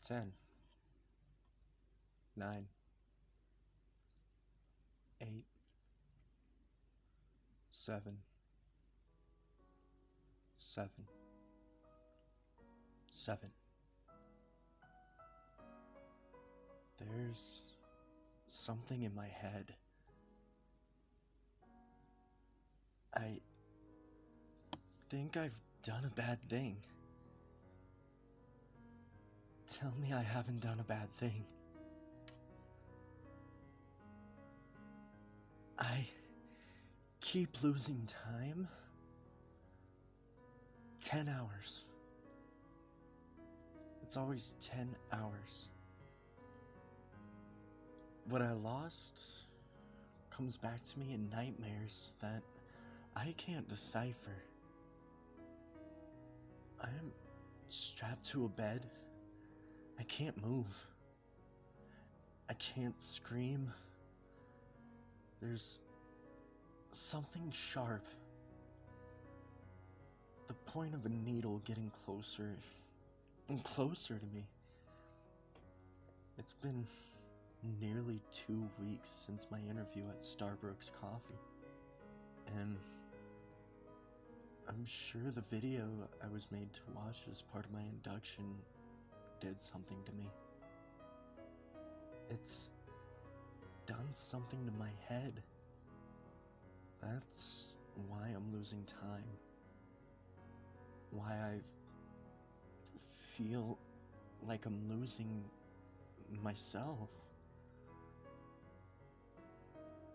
10, 9, 8, 7, 7, 7. There's something in my head. I think I've done a bad thing. Tell me I haven't done a bad thing. I keep losing time. 10 hours. It's always 10 hours. What I lost comes back to me in nightmares that I can't decipher. I am strapped to a bed. I can't move. I can't scream. There's something sharp. The point of a needle getting closer and closer to me. It's been nearly 2 weeks since my interview at Starbucks Coffee. And I'm sure the video I was made to watch as part of my induction did something to me. It's done something to my head. That's why I'm losing time. Why I feel like I'm losing myself.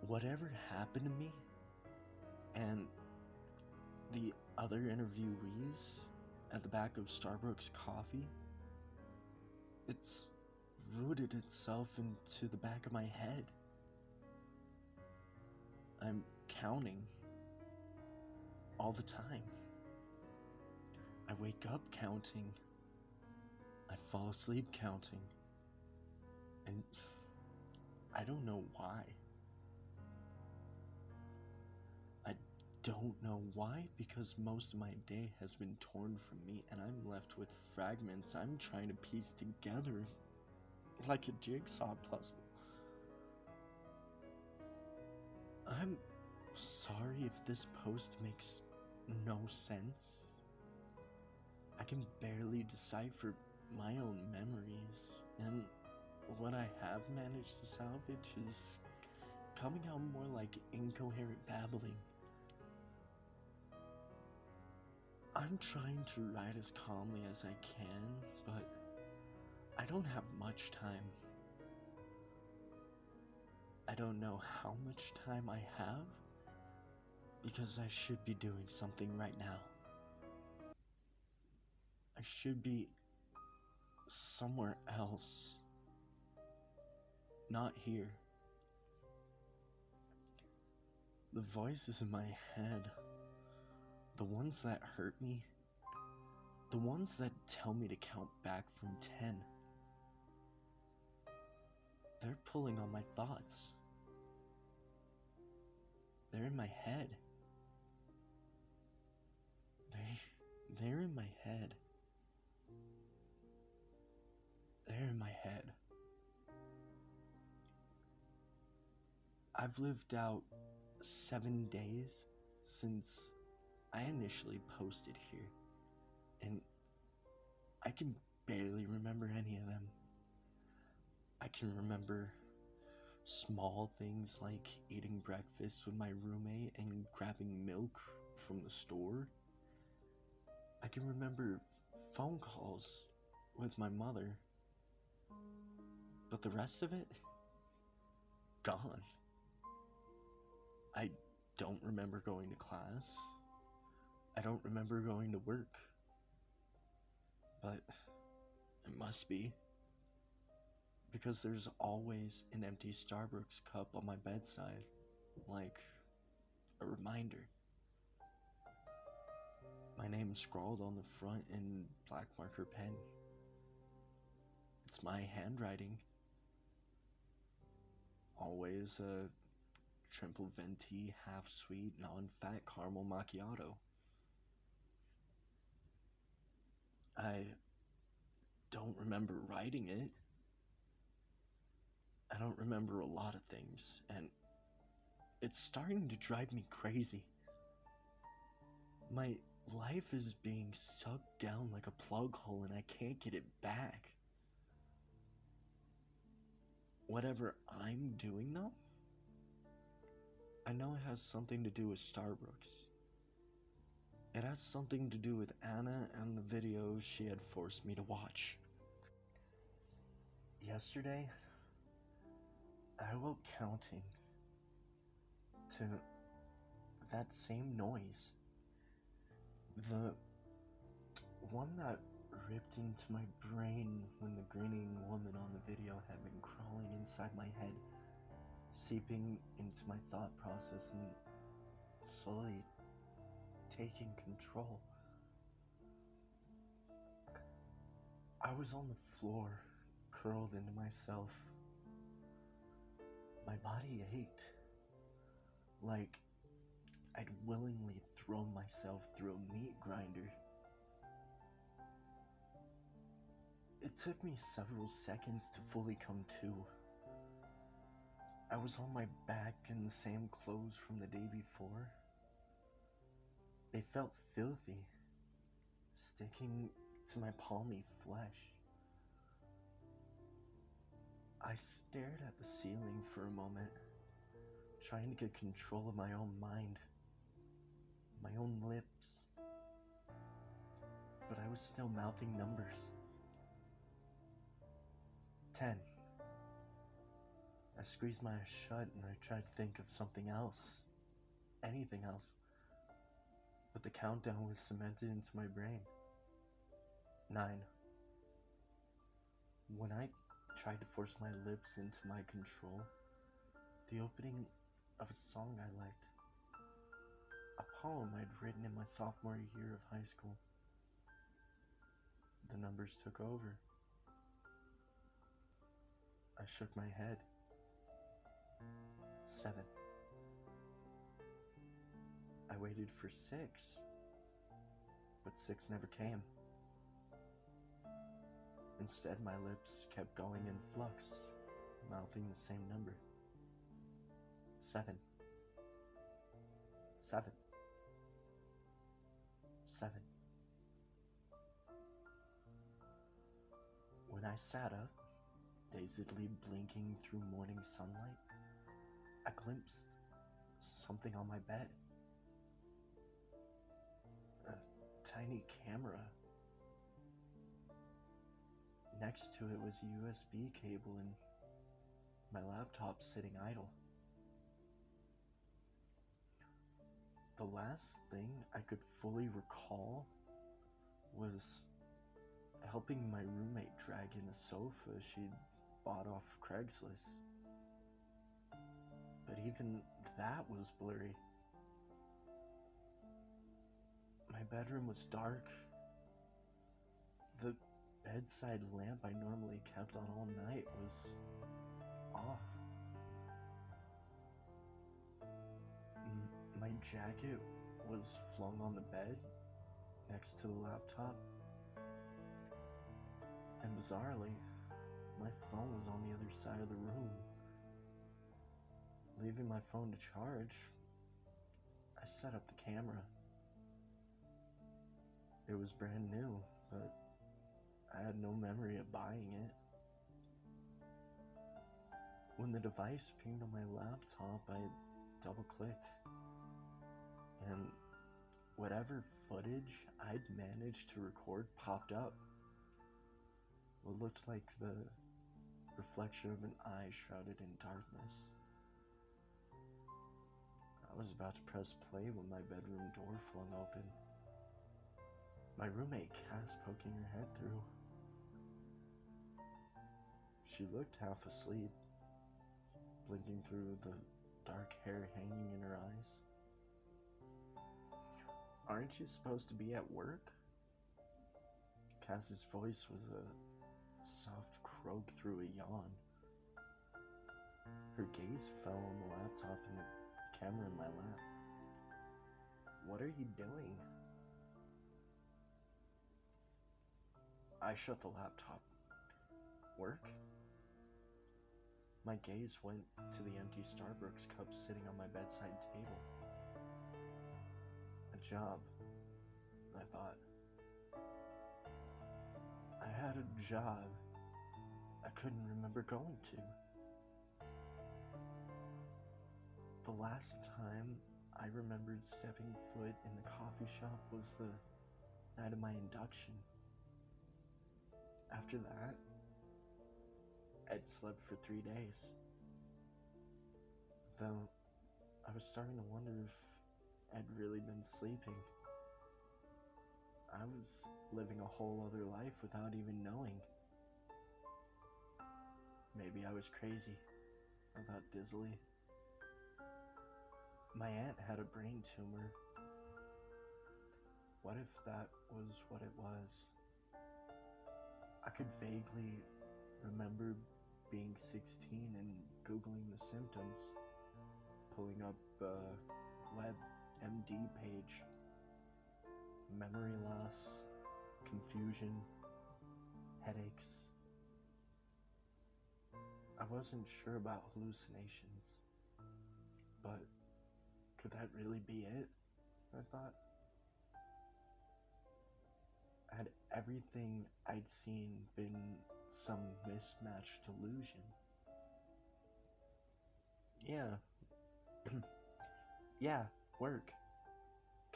Whatever happened to me and the other interviewees at the back of Starbucks Coffee, it's rooted itself into the back of my head. I'm counting all the time. I wake up counting. I fall asleep counting. And I don't know why. I don't know why, because most of my day has been torn from me and I'm left with fragments I'm trying to piece together like a jigsaw puzzle. I'm sorry if this post makes no sense. I can barely decipher my own memories, and what I have managed to salvage is coming out more like incoherent babbling. I'm trying to write as calmly as I can, but I don't have much time. I don't know how much time I have, because I should be doing something right now. I should be somewhere else, not here. The voices in my head, the ones that hurt me, the ones that tell me to count back from 10, they're pulling on my thoughts. They're in my head. They're in my head. They're in my head. I've lived out 7 days since I initially posted here, and I can barely remember any of them. I can remember small things like eating breakfast with my roommate and grabbing milk from the store. I can remember phone calls with my mother, but the rest of it, gone. I don't remember going to class. I don't remember going to work. But it must be, because there's always an empty Starbucks cup on my bedside, like a reminder. My name's scrawled on the front in black marker pen. It's my handwriting. Always a triple venti, half sweet, non-fat caramel macchiato. I don't remember writing it. I don't remember a lot of things, and it's starting to drive me crazy. My life is being sucked down like a plug hole, and I can't get it back. Whatever I'm doing, though, I know it has something to do with Starbucks. It has something to do with Anna and the videos she had forced me to watch. Yesterday, I woke counting to that same noise. The one that ripped into my brain when the grinning woman on the video had been crawling inside my head, seeping into my thought process and slowly taking control. I was on the floor, curled into myself. My body ached, like I'd willingly thrown myself through a meat grinder. It took me several seconds to fully come to. I was on my back in the same clothes from the day before. They felt filthy, sticking to my palmy flesh. I stared at the ceiling for a moment, trying to get control of my own mind, my own lips. But I was still mouthing numbers. 10. I squeezed my eyes shut and I tried to think of something else, anything else. But the countdown was cemented into my brain. 9. When I tried to force my lips into my control, the opening of a song I liked, a poem I'd written in my sophomore year of high school. The numbers took over. I shook my head. 7. I waited for 6, but 6 never came. Instead, my lips kept going in flux, mouthing the same number. 7. 7. 7. When I sat up, dazedly blinking through morning sunlight, I glimpsed something on my bed. A tiny camera. Next to it was a USB cable and my laptop sitting idle. The last thing I could fully recall was helping my roommate drag in a sofa she'd bought off Craigslist. But even that was blurry. My bedroom was dark. The bedside lamp I normally kept on all night was off. My jacket was flung on the bed next to the laptop. And bizarrely, my phone was on the other side of the room. Leaving my phone to charge, I set up the camera. It was brand new, but I had no memory of buying it. When the device pinged on my laptop, I double-clicked, and whatever footage I'd managed to record popped up. What looked like the reflection of an eye shrouded in darkness. I was about to press play when my bedroom door flung open. My roommate Cass poking her head through. She looked half asleep, blinking through the dark hair hanging in her eyes. Aren't you supposed to be at work? Cass's voice was a soft croak through a yawn. Her gaze fell on the laptop and the camera in my lap. What are you doing? I shut the laptop, Work? My gaze went to the empty Starbucks cup sitting on my bedside table. A job, I thought. I had a job I couldn't remember going to. The last time I remembered stepping foot in the coffee shop was the night of my induction. After that, I'd slept for 3 days. Though, I was starting to wonder if I'd really been sleeping. I was living a whole other life without even knowing. Maybe I was crazy. I thought dizzily. My aunt had a brain tumor. What if that was what it was? I could vaguely remember being 16 and Googling the symptoms, pulling up a WebMD page. Memory loss, confusion, headaches. I wasn't sure about hallucinations, but could that really be it? I thought. Had everything I'd seen been some mismatched delusion? Yeah. Yeah, work,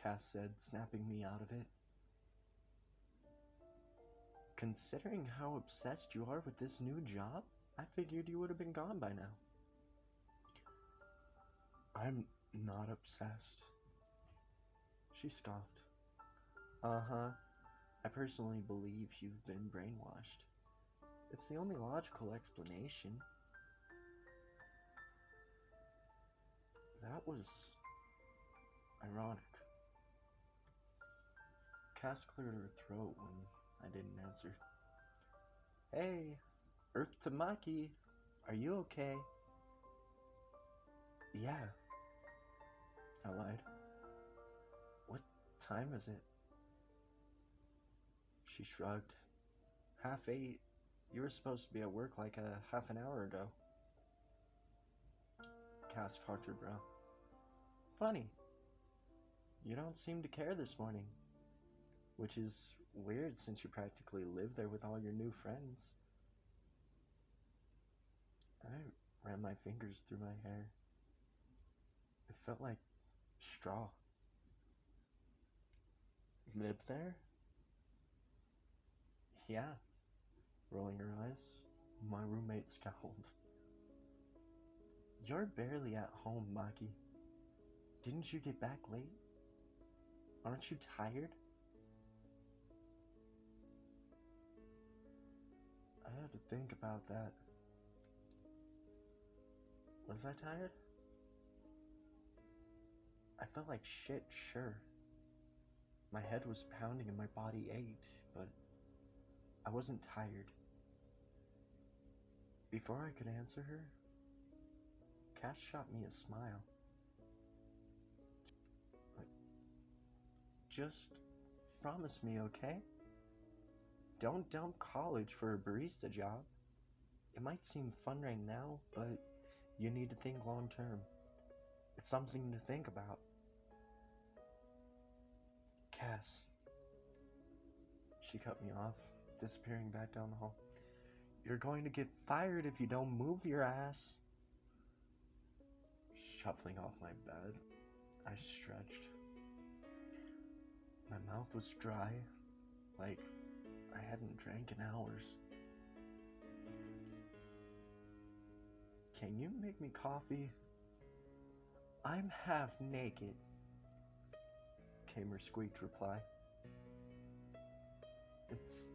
Cass said, snapping me out of it. Considering how obsessed you are with this new job, I figured you would have been gone by now. I'm not obsessed. She scoffed. Uh-huh. I personally believe you've been brainwashed. It's the only logical explanation. That was ironic. Cass cleared her throat when I didn't answer. Hey, Earth Tamaki, are you okay? Yeah, I lied. What time is it? She shrugged. 8:30. You were supposed to be at work like a half an hour ago. Cass cocked her brow. Funny. You don't seem to care this morning. Which is weird since you practically live there with all your new friends. I ran my fingers through my hair. It felt like straw. Live there? Yeah. Rolling her eyes, my roommate scowled. You're barely at home, Maki. Didn't you get back late? Aren't you tired? I had to think about that. Was I tired? I felt like shit, sure. My head was pounding and my body ached, but I wasn't tired. Before I could answer her, Cass shot me a smile. Just promise me, okay? Don't dump college for a barista job. It might seem fun right now, but you need to think long term. It's something to think about. Cass. She cut me off, disappearing back down the hall. You're going to get fired if you don't move your ass. Shuffling off my bed, I stretched. My mouth was dry, like I hadn't drank in hours. Can you make me coffee? I'm half naked, came her squeaked reply. It's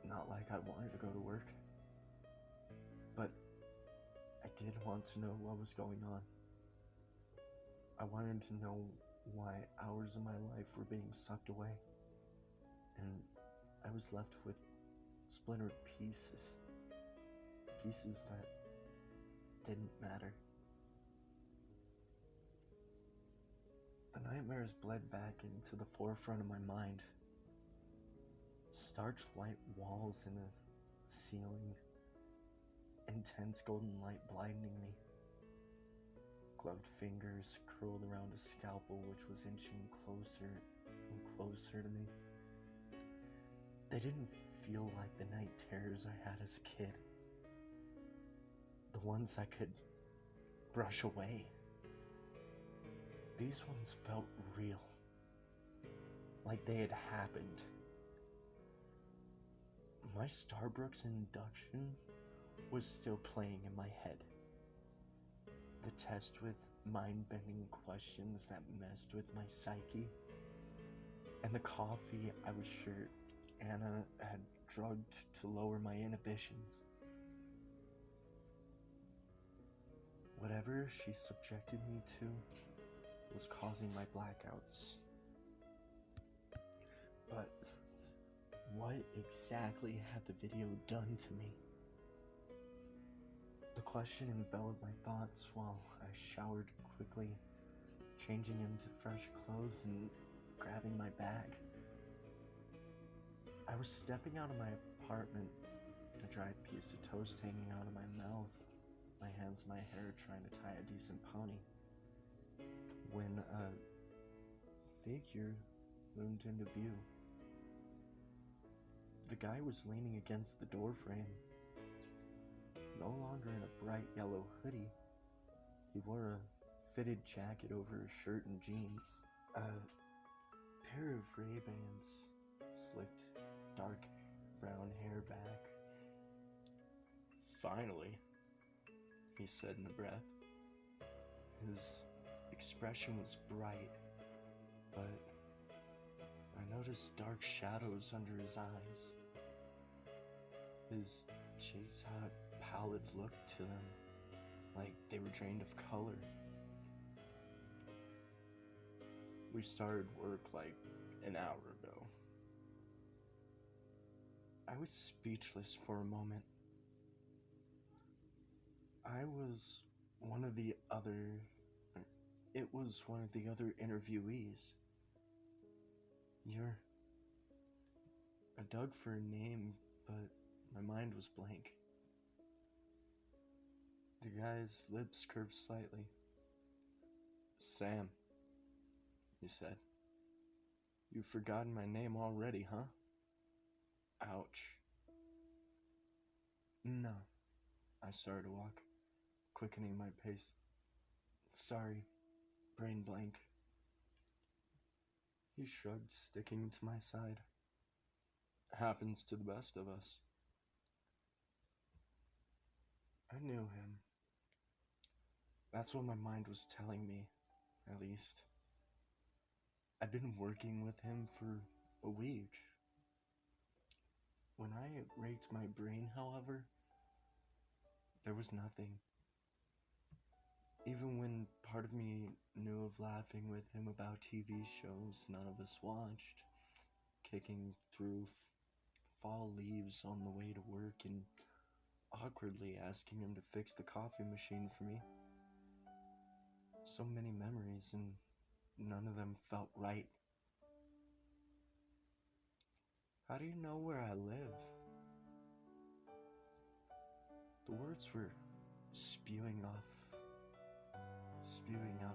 not like I wanted to go to work, but I did want to know what was going on. I wanted to know why hours of my life were being sucked away, and I was left with splintered pieces. Pieces that didn't matter. The nightmares bled back into the forefront of my mind. Starch white walls and a ceiling intense golden light blinding me. Gloved fingers curled around a scalpel which was inching closer and closer to me. They didn't feel like the night terrors I had as a kid. The ones I could brush away. These ones felt real. Like they had happened. My Starbucks induction was still playing in my head. The test with mind-bending questions that messed with my psyche. And the coffee I was sure Anna had drugged to lower my inhibitions. Whatever she subjected me to was causing my blackouts. But what exactly had the video done to me? The question enveloped my thoughts while I showered quickly, changing into fresh clothes and grabbing my bag. I was stepping out of my apartment, a dried piece of toast hanging out of my mouth, my hands in my hair trying to tie a decent pony, when a figure loomed into view. The guy was leaning against the doorframe, no longer in a bright yellow hoodie. He wore a fitted jacket over his shirt and jeans. A pair of Ray-Bans, slicked dark brown hair back. "Finally," he said in a breath. His expression was bright, but I noticed dark shadows under his eyes. His cheeks had a pallid look to them, like they were drained of color. "We started work like an hour ago." I was speechless for a moment. It was one of the other interviewees. I dug for a name, but my mind was blank. The guy's lips curved slightly. "Sam," he said. "You've forgotten my name already, huh?" Ouch. "No." I started to walk, quickening my pace. "Sorry, brain blank." He shrugged, sticking to my side. "Happens to the best of us." I knew him. That's what my mind was telling me, at least. I'd been working with him for a week. When I raked my brain, however, there was nothing. Even when part of me knew of laughing with him about TV shows none of us watched, kicking through fall leaves on the way to work and awkwardly asking him to fix the coffee machine for me. So many memories, and none of them felt right. "How do you know where I live?" The words were spewing out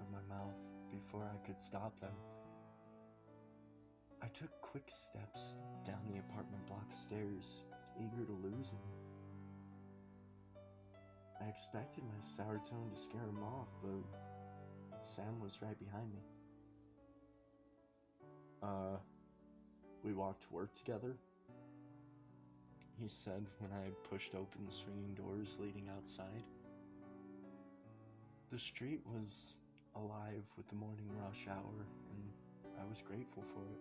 of my mouth before I could stop them. I took quick steps down the apartment block stairs, eager to lose him. I expected my sour tone to scare him off, but Sam was right behind me. We walked to work together?" he said when I pushed open the swinging doors leading outside. The street was alive with the morning rush hour, and I was grateful for it.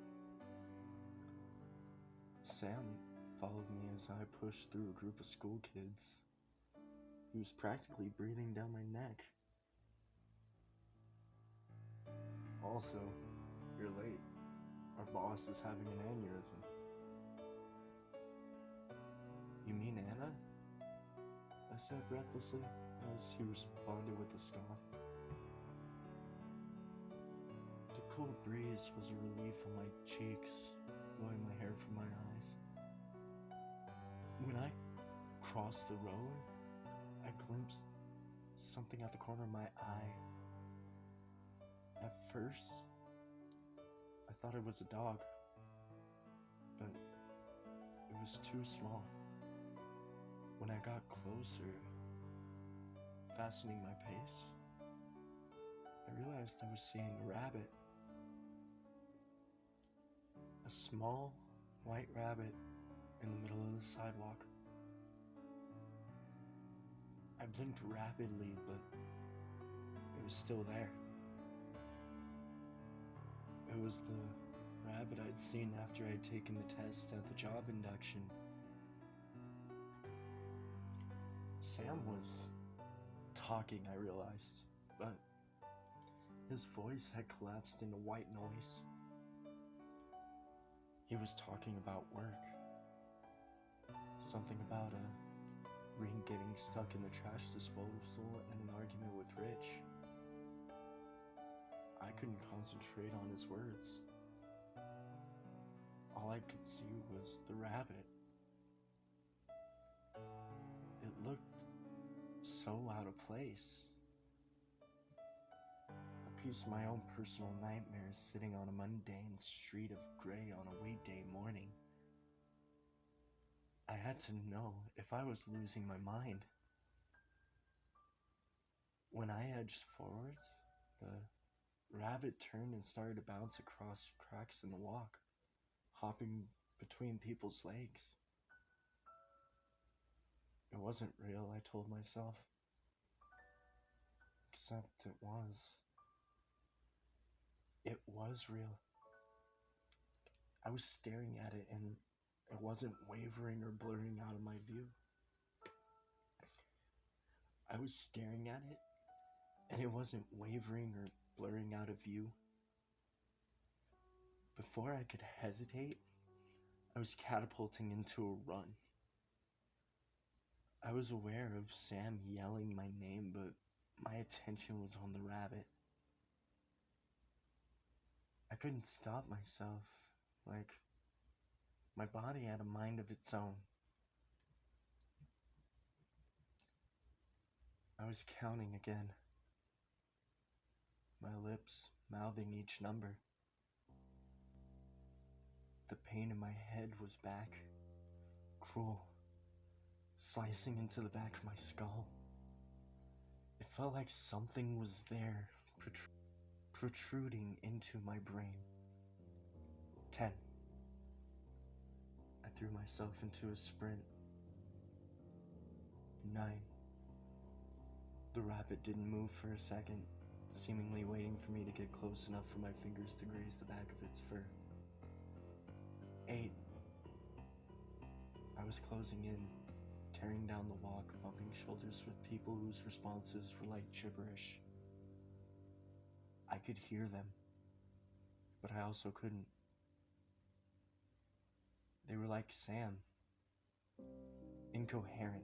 Sam followed me as I pushed through a group of school kids. He was practically breathing down my neck. "Also, you're late. Our boss is having an aneurysm." "You mean Anna?" I said breathlessly, as he responded with a scoff. The cool breeze was a relief on my cheeks, blowing my hair from my eyes. When I crossed the road, I glimpsed something at the corner of my eye. At first, I thought it was a dog, but it was too small. When I got closer, fastening my pace, I realized I was seeing a rabbit. A small, white rabbit in the middle of the sidewalk. I blinked rapidly, but it was still there. It was the rabbit I'd seen after I'd taken the test at the job induction. Sam was talking, I realized, but his voice had collapsed into white noise. He was talking about work. Something about a ring getting stuck in the trash disposal and an argument with Rich. I couldn't concentrate on his words. All I could see was the rabbit. It looked so out of place. A piece of my own personal nightmare sitting on a mundane street of gray on a weekday morning. I had to know if I was losing my mind. When I edged forward, the rabbit turned and started to bounce across cracks in the walk, hopping between people's legs. It wasn't real, I told myself. Except it was. It was real. I was staring at it and it wasn't wavering or blurring out of my view. I was staring at it and it wasn't wavering or blurring out of view. Before I could hesitate, I was catapulting into a run. I was aware of Sam yelling my name, but my attention was on the rabbit. I couldn't stop myself, like my body had a mind of its own. I was counting again, my lips mouthing each number. The pain in my head was back, cruel, slicing into the back of my skull. It felt like something was there, protruding into my brain. 10. I threw myself into a sprint. 9. The rabbit didn't move for a second, seemingly waiting for me to get close enough for my fingers to graze the back of its fur. 8. I was closing in, tearing down the walk, bumping shoulders with people whose responses were like gibberish. I could hear them, but I also couldn't. They were like Sam, incoherent.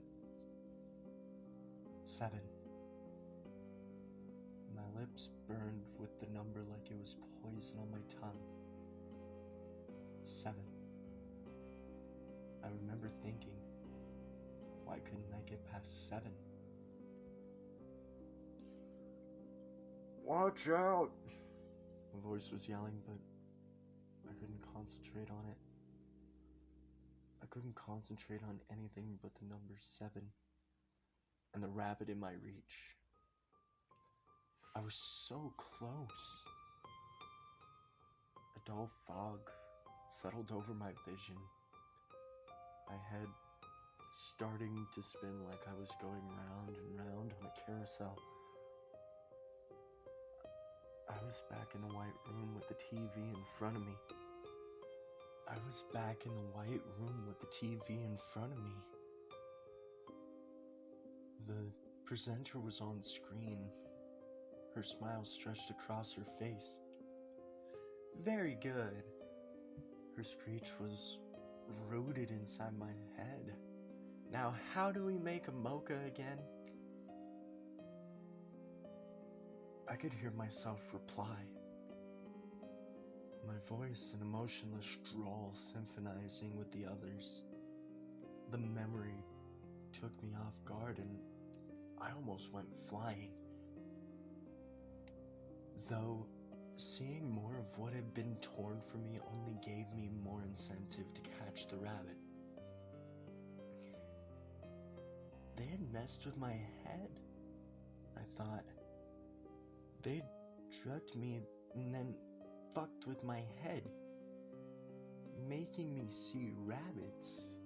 7. My lips burned with the number like it was poison on my tongue. 7. I remember thinking, why couldn't I get past 7? Watch out! My voice was yelling, but I couldn't concentrate on it. I couldn't concentrate on anything but the number 7 and the rabbit in my reach. I was so close. A dull fog settled over my vision. My head starting to spin like I was going round and round on a carousel. I was back in the white room with the TV in front of me. I was back in the white room with the TV in front of me. The presenter was on screen. Her smile stretched across her face. Very good. Her screech was rooted inside my head. Now, how do we make a mocha again? I could hear myself reply. My voice an emotionless drawl symphonizing with the others. The memory took me off guard and I almost went flying. Though, seeing more of what had been torn from me only gave me more incentive to catch the rabbit. They had messed with my head, I thought. They'd drugged me and then fucked with my head, making me see rabbits,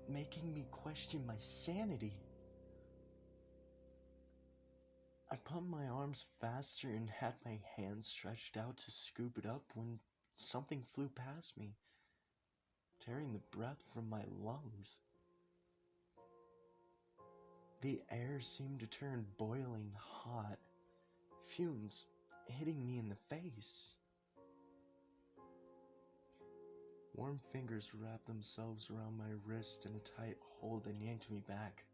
making me question my sanity. I pumped my arms faster and had my hands stretched out to scoop it up when something flew past me, tearing the breath from my lungs. The air seemed to turn boiling hot, fumes hitting me in the face. Warm fingers wrapped themselves around my wrist in a tight hold and yanked me back.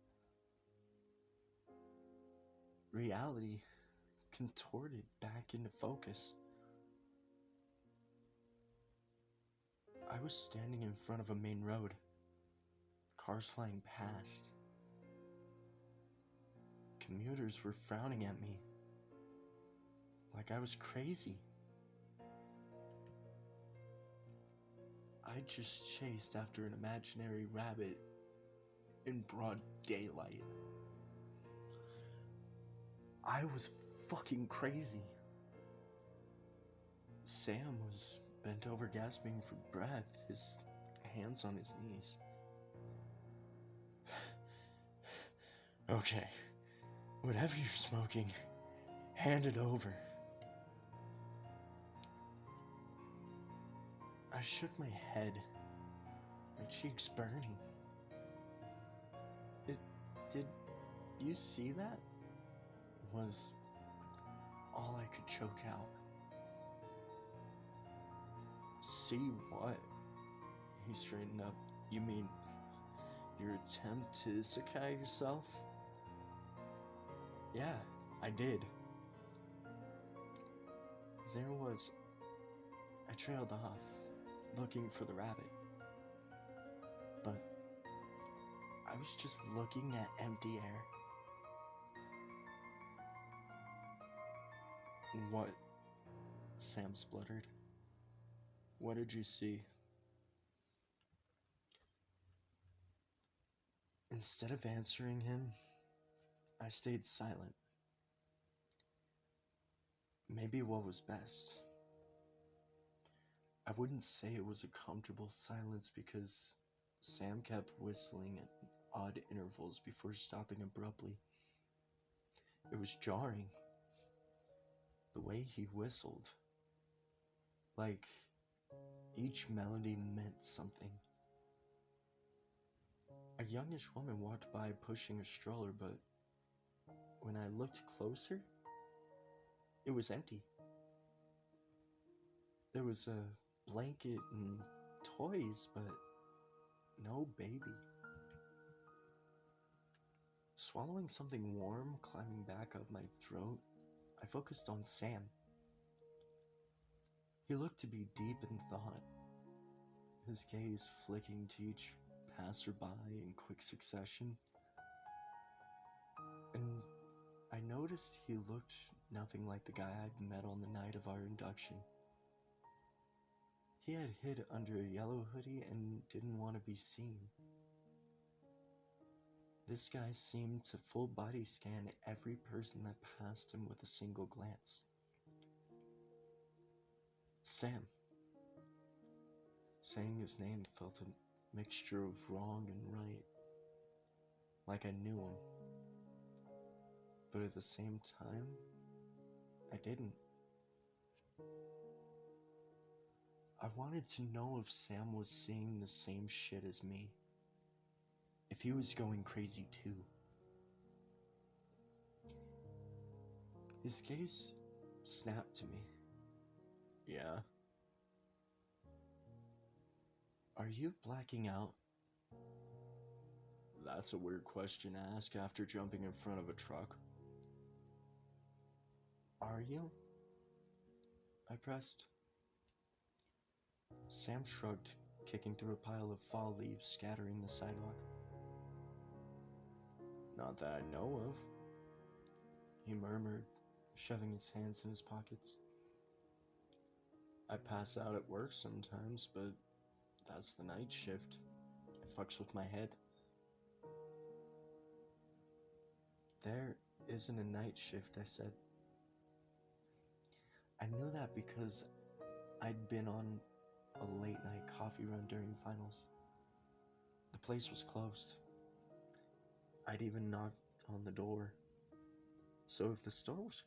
Reality contorted back into focus. I was standing in front of a main road, cars flying past. Commuters were frowning at me, like I was crazy. I just chased after an imaginary rabbit in broad daylight. I was fucking crazy. Sam was bent over gasping for breath, his hands on his knees. Okay, whatever you're smoking, hand it over. I shook my head, my cheeks burning. Did you see that? Was all I could choke out. See what? He straightened up. You mean your attempt to isekai yourself? Yeah, I did. I trailed off, looking for the rabbit. But I was just looking at empty air. What? Sam spluttered. What did you see? Instead of answering him, I stayed silent. Maybe what was best. I wouldn't say it was a comfortable silence because Sam kept whistling at odd intervals before stopping abruptly. It was jarring. The way he whistled. Like each melody meant something. A youngish woman walked by pushing a stroller, but when I looked closer, it was empty. There was a blanket and toys, but no baby. Swallowing something warm climbing back up my throat, I focused on Sam. He looked to be deep in thought, his gaze flicking to each passerby in quick succession. And I noticed he looked nothing like the guy I'd met on the night of our induction. He had hid under a yellow hoodie and didn't want to be seen. This guy seemed to full body scan every person that passed him with a single glance. Sam. Saying his name felt a mixture of wrong and right, like I knew him. But at the same time, I didn't. I wanted to know if Sam was seeing the same shit as me. If he was going crazy too. His gaze snapped to me. Yeah. Are you blacking out? That's a weird question to ask after jumping in front of a truck. Are you? I pressed. Sam shrugged, kicking through a pile of fall leaves scattering the sidewalk. Not that I know of, he murmured, shoving his hands in his pockets. I pass out at work sometimes, but that's the night shift. It fucks with my head. There isn't a night shift, I said. I knew that because I'd been on a late night coffee run during finals. The place was closed. I'd even knocked on the door. So if the store was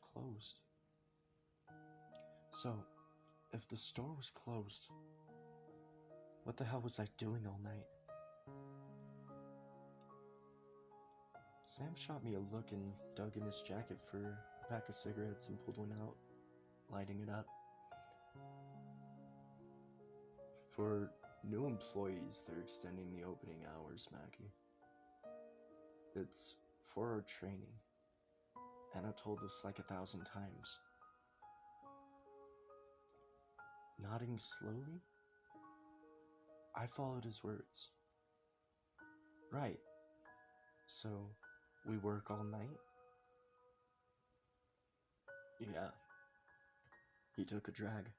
closed, what the hell was I doing all night? Sam shot me a look and dug in his jacket for a pack of cigarettes and pulled one out, lighting it up. For new employees, they're extending the opening hours, Mackie. It's for our training. Anna told us like 1,000 times. Nodding slowly, I followed his words. Right. So, we work all night? Yeah. He took a drag.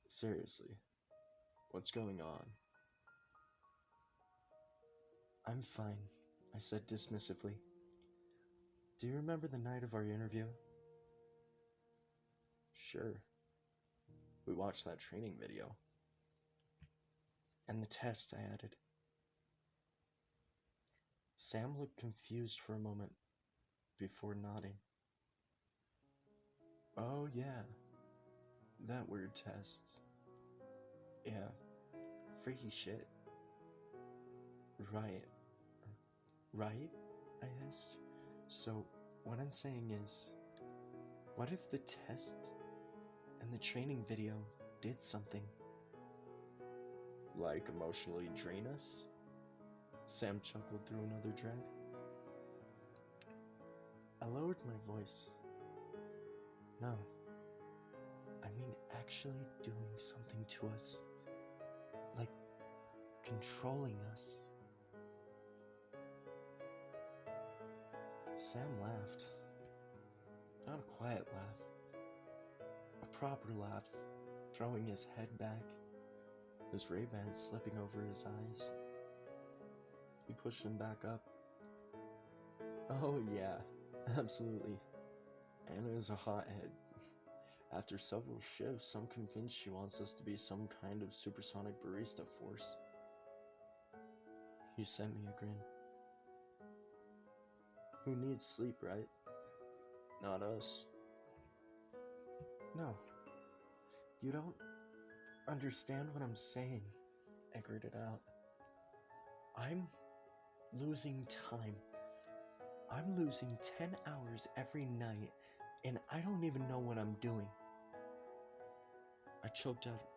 Seriously, what's going on? I'm fine, I said dismissively. Do you remember the night of our interview? Sure. We watched that training video. And the test, I added. Sam looked confused for a moment before nodding. Oh, yeah. That weird test. Yeah. Freaky shit. Right. Right? I asked. So, what I'm saying is, what if the test and the training video did something? Like emotionally drain us? Sam chuckled through another drag. I lowered my voice. No. I mean actually doing something to us. Like controlling us. Sam laughed. Not a quiet laugh. A proper laugh, throwing his head back, his Ray-Bans slipping over his eyes. He pushed them back up. Oh yeah, absolutely. Anna is a hothead. After several shifts, I'm convinced she wants us to be some kind of supersonic barista force. He sent me a grin. Who needs sleep, right? Not us. No. You don't understand what I'm saying, I gritted out. I'm losing time. I'm losing 10 hours every night, and I don't even know what I'm doing. I choked out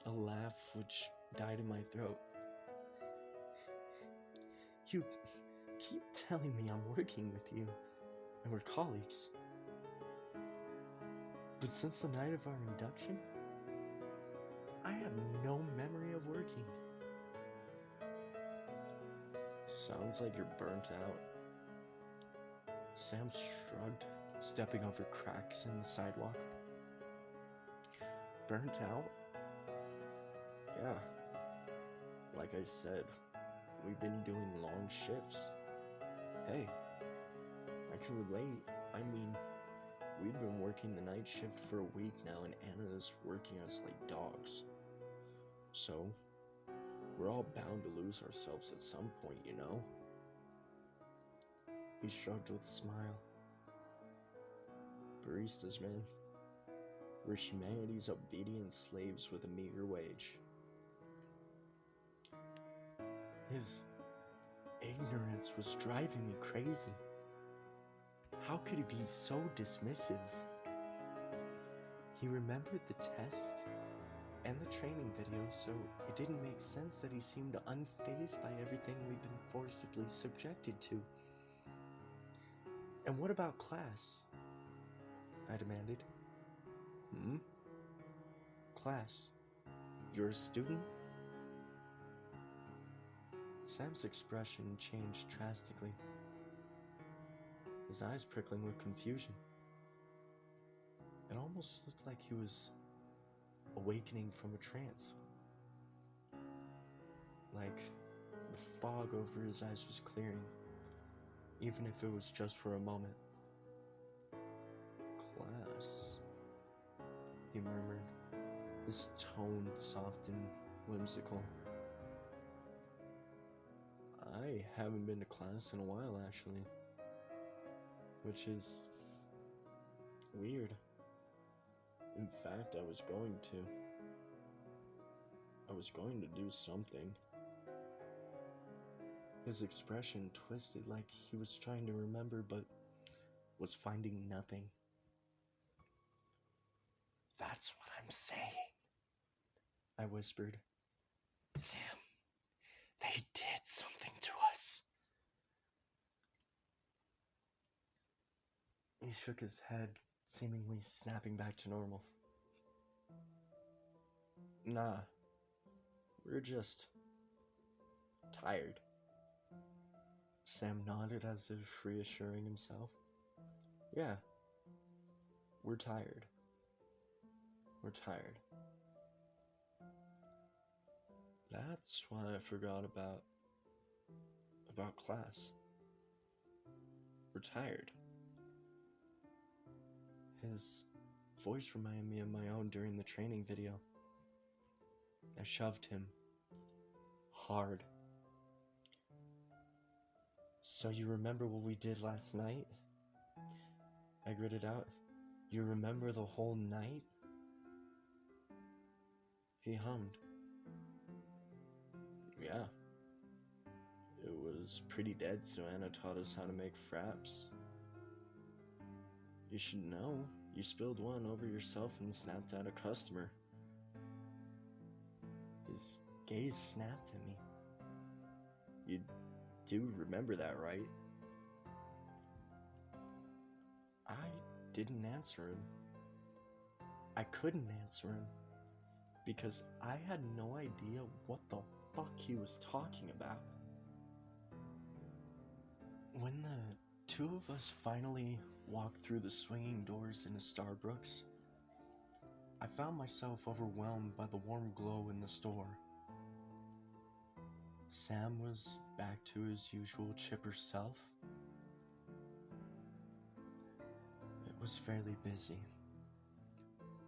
a laugh which died in my throat. You keep telling me I'm working with you, and we're colleagues. But since the night of our induction, I have no memory of working. Sounds like you're burnt out. Sam shrugged, stepping over cracks in the sidewalk. Burnt out? Yeah. Like I said, we've been doing long shifts. Hey, I can relate. I mean, we've been working the night shift for a week now, and Anna's working us like dogs. So, we're all bound to lose ourselves at some point, you know? He shrugged with a smile. Baristas, man. We're humanity's obedient slaves with a meager wage. His ignorance was driving me crazy. How could he be so dismissive? He remembered the test and the training video, so it didn't make sense that he seemed unfazed by everything we've been forcibly subjected to. And what about class? I demanded. Class. You're a student? Sam's expression changed drastically, his eyes prickling with confusion. It almost looked like he was awakening from a trance. Like the fog over his eyes was clearing, even if it was just for a moment. "Class," he murmured, his tone soft and whimsical. "I haven't been to class in a while, actually. Which is weird. In fact, I was going to do something." His expression twisted like he was trying to remember but was finding nothing. "That's what I'm saying," I whispered. "Sam, they did something to us." He shook his head, seemingly snapping back to normal. "Nah, we're just tired." Sam nodded as if reassuring himself. "Yeah, we're tired. We're tired." "That's what I forgot about class. We're tired." His voice reminded me of my own during the training video. I shoved him hard. "So you remember what we did last night?" I gritted out. "You remember the whole night?" He hummed. "Yeah. It was pretty dead, so Anna taught us how to make fraps. You should know, you spilled one over yourself and snapped at a customer." His gaze snapped at me. "You do remember that, right?" I didn't answer him. I couldn't answer him, because I had no idea what the fuck he was talking about. When the two of us finally walked through the swinging doors into Starbucks, I found myself overwhelmed by the warm glow in the store. Sam was back to his usual chipper self. It was fairly busy.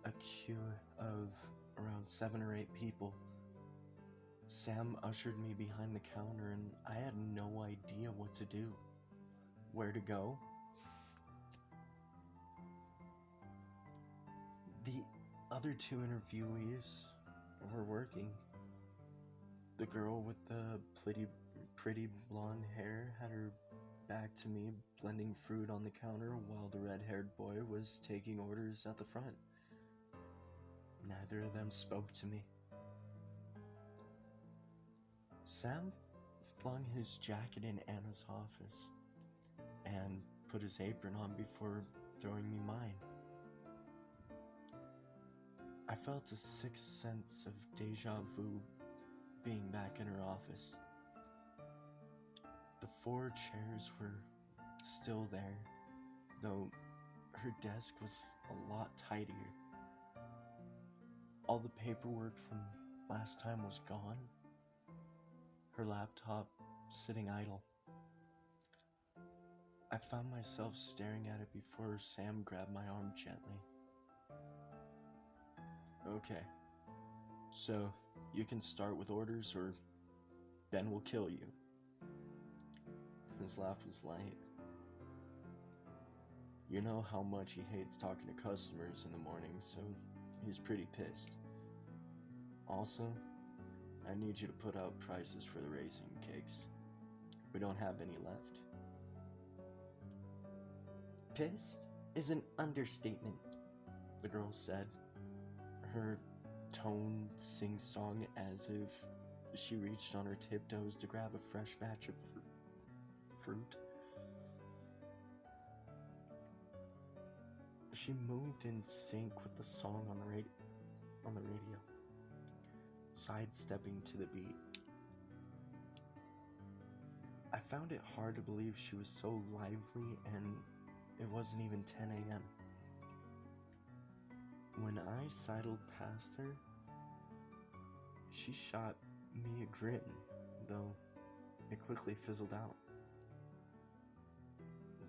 A queue of around 7 or 8 people. Sam ushered me behind the counter and I had no idea what to do. Where to go? The other 2 interviewees were working. The girl with the pretty blonde hair had her back to me, blending fruit on the counter, while the red-haired boy was taking orders at the front. Neither of them spoke to me. Sam flung his jacket in Anna's office and put his apron on before throwing me mine. I felt a sixth sense of deja vu being back in her office. The 4 chairs were still there, though her desk was a lot tidier. All the paperwork from last time was gone. Her laptop sitting idle. I found myself staring at it before Sam grabbed my arm gently. "Okay, so you can start with orders or Ben will kill you." His laugh was light. You know how much he hates talking to customers in the morning, so he's pretty pissed. "Also, I need you to put out prices for the raisin cakes. We don't have any left." "Pissed is an understatement," the girl said, her tone sing-song as if she reached on her tiptoes to grab a fresh batch of fruit. She moved in sync with the song on the radio, sidestepping to the beat. found it hard to believe she was so lively and it wasn't even 10 a.m. When I sidled past her, she shot me a grin, though it quickly fizzled out.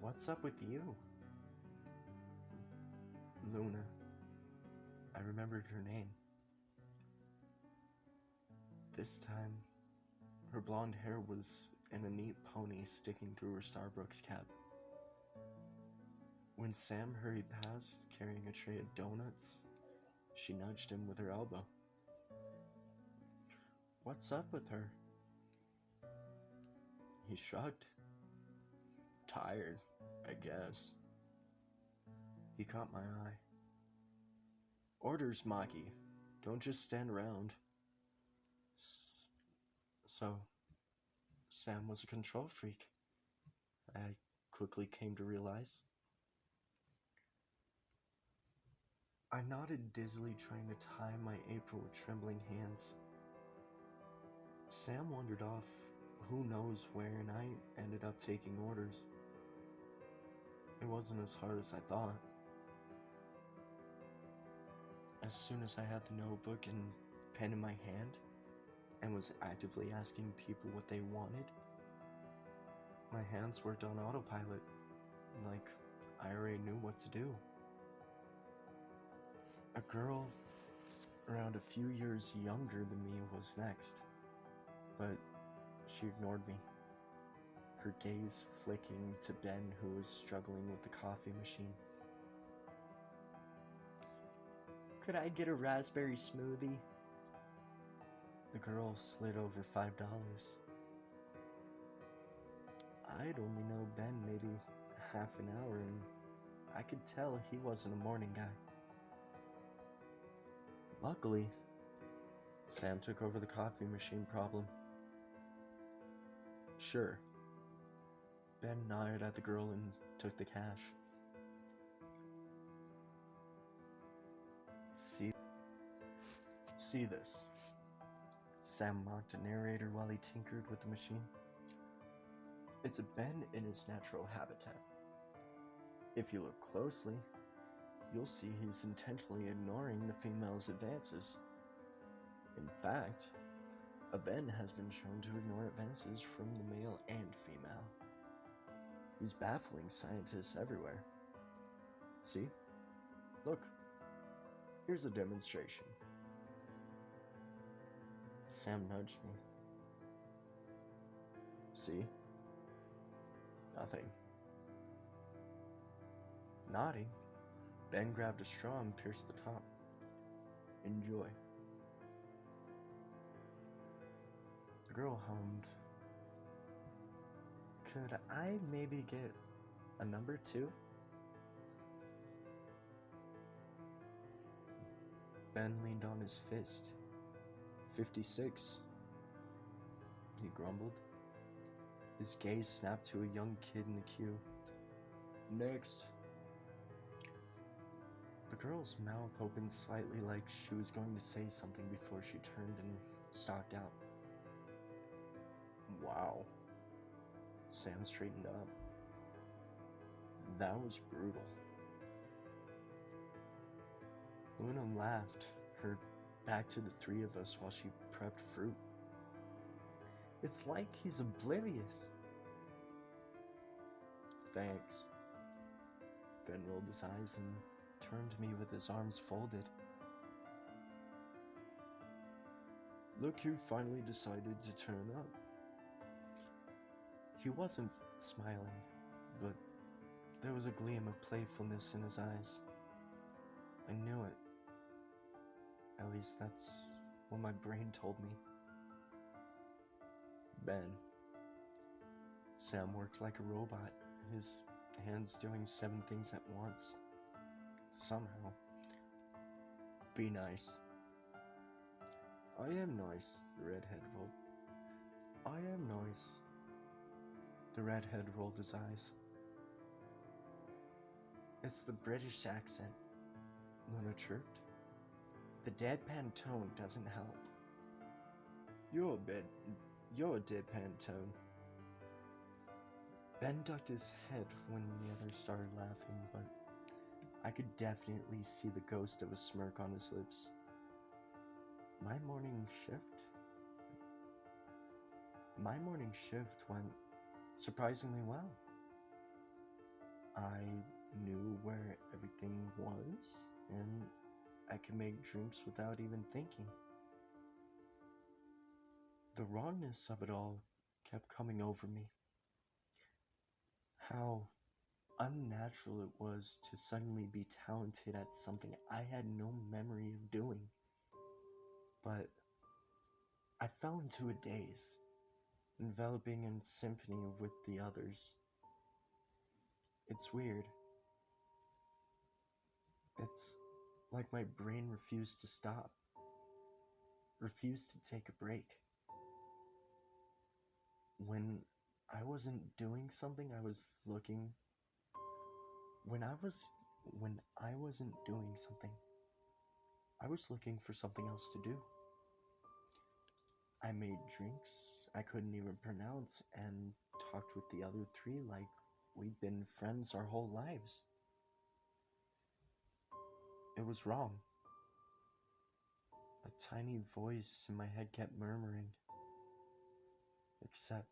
"What's up with you?" "Luna." I remembered her name. This time, her blonde hair was in a neat pony sticking through her Starbucks cap. When Sam hurried past, carrying a tray of donuts, she nudged him with her elbow. "What's up with her?" He shrugged. "Tired, I guess." He caught my eye. "Orders, Maki. Don't just stand around." So, Sam was a control freak, I quickly came to realize. I nodded dizzily, trying to tie my apron with trembling hands. Sam wandered off, who knows where, and I ended up taking orders. It wasn't as hard as I thought. As soon as I had the notebook and pen in my hand, and was actively asking people what they wanted, my hands worked on autopilot, like I already knew what to do. A girl around a few years younger than me was next, but she ignored me, her gaze flicking to Ben, who was struggling with the coffee machine. "Could I get a raspberry smoothie?" The girl slid over $5. I'd only known Ben maybe half an hour, and I could tell he wasn't a morning guy. Luckily, Sam took over the coffee machine problem. "Sure." Ben nodded at the girl and took the cash. See this." Sam mocked a narrator while he tinkered with the machine. "It's a Ben in his natural habitat. If you look closely, you'll see he's intentionally ignoring the female's advances. In fact, a Ben has been shown to ignore advances from the male and female. He's baffling scientists everywhere. See? Look, here's a demonstration." Sam nudged me. "See? Nothing." Nodding, Ben grabbed a straw and pierced the top. "Enjoy." The girl hummed, "Could I maybe get a number 2? Ben leaned on his fist. 56, he grumbled. His gaze snapped to a young kid in the queue. "Next." The girl's mouth opened slightly, like she was going to say something before she turned and stalked out. "Wow." Sam straightened up. "That was brutal." Luna laughed, her back to the three of us while she prepped fruit. "It's like he's oblivious." "Thanks." Ben rolled his eyes and turned to me with his arms folded. "Look who finally decided to turn up." He wasn't smiling, but there was a gleam of playfulness in his eyes. I knew it. At least that's what my brain told me. Ben. Sam worked like a robot, his hands doing 7 things at once. Somehow. "Be nice." "I am nice," the redhead rolled. "I am nice." The redhead rolled his eyes. "It's the British accent," Luna chirped. "The deadpan tone doesn't help." You're a deadpan tone." Ben ducked his head when the others started laughing, but I could definitely see the ghost of a smirk on his lips. My morning shift went surprisingly well. I knew where everything was, and I could make drinks without even thinking. The wrongness of it all kept coming over me. How unnatural it was to suddenly be talented at something I had no memory of doing. But I fell into a daze, enveloping in symphony with the others. It's weird. It's like my brain refused to stop, refused to take a break. When I wasn't doing something, I was looking. When I wasn't doing something, I was looking for something else to do. I made drinks I couldn't even pronounce and talked with the other three like we'd been friends our whole lives. It was wrong. A tiny voice in my head kept murmuring. Except,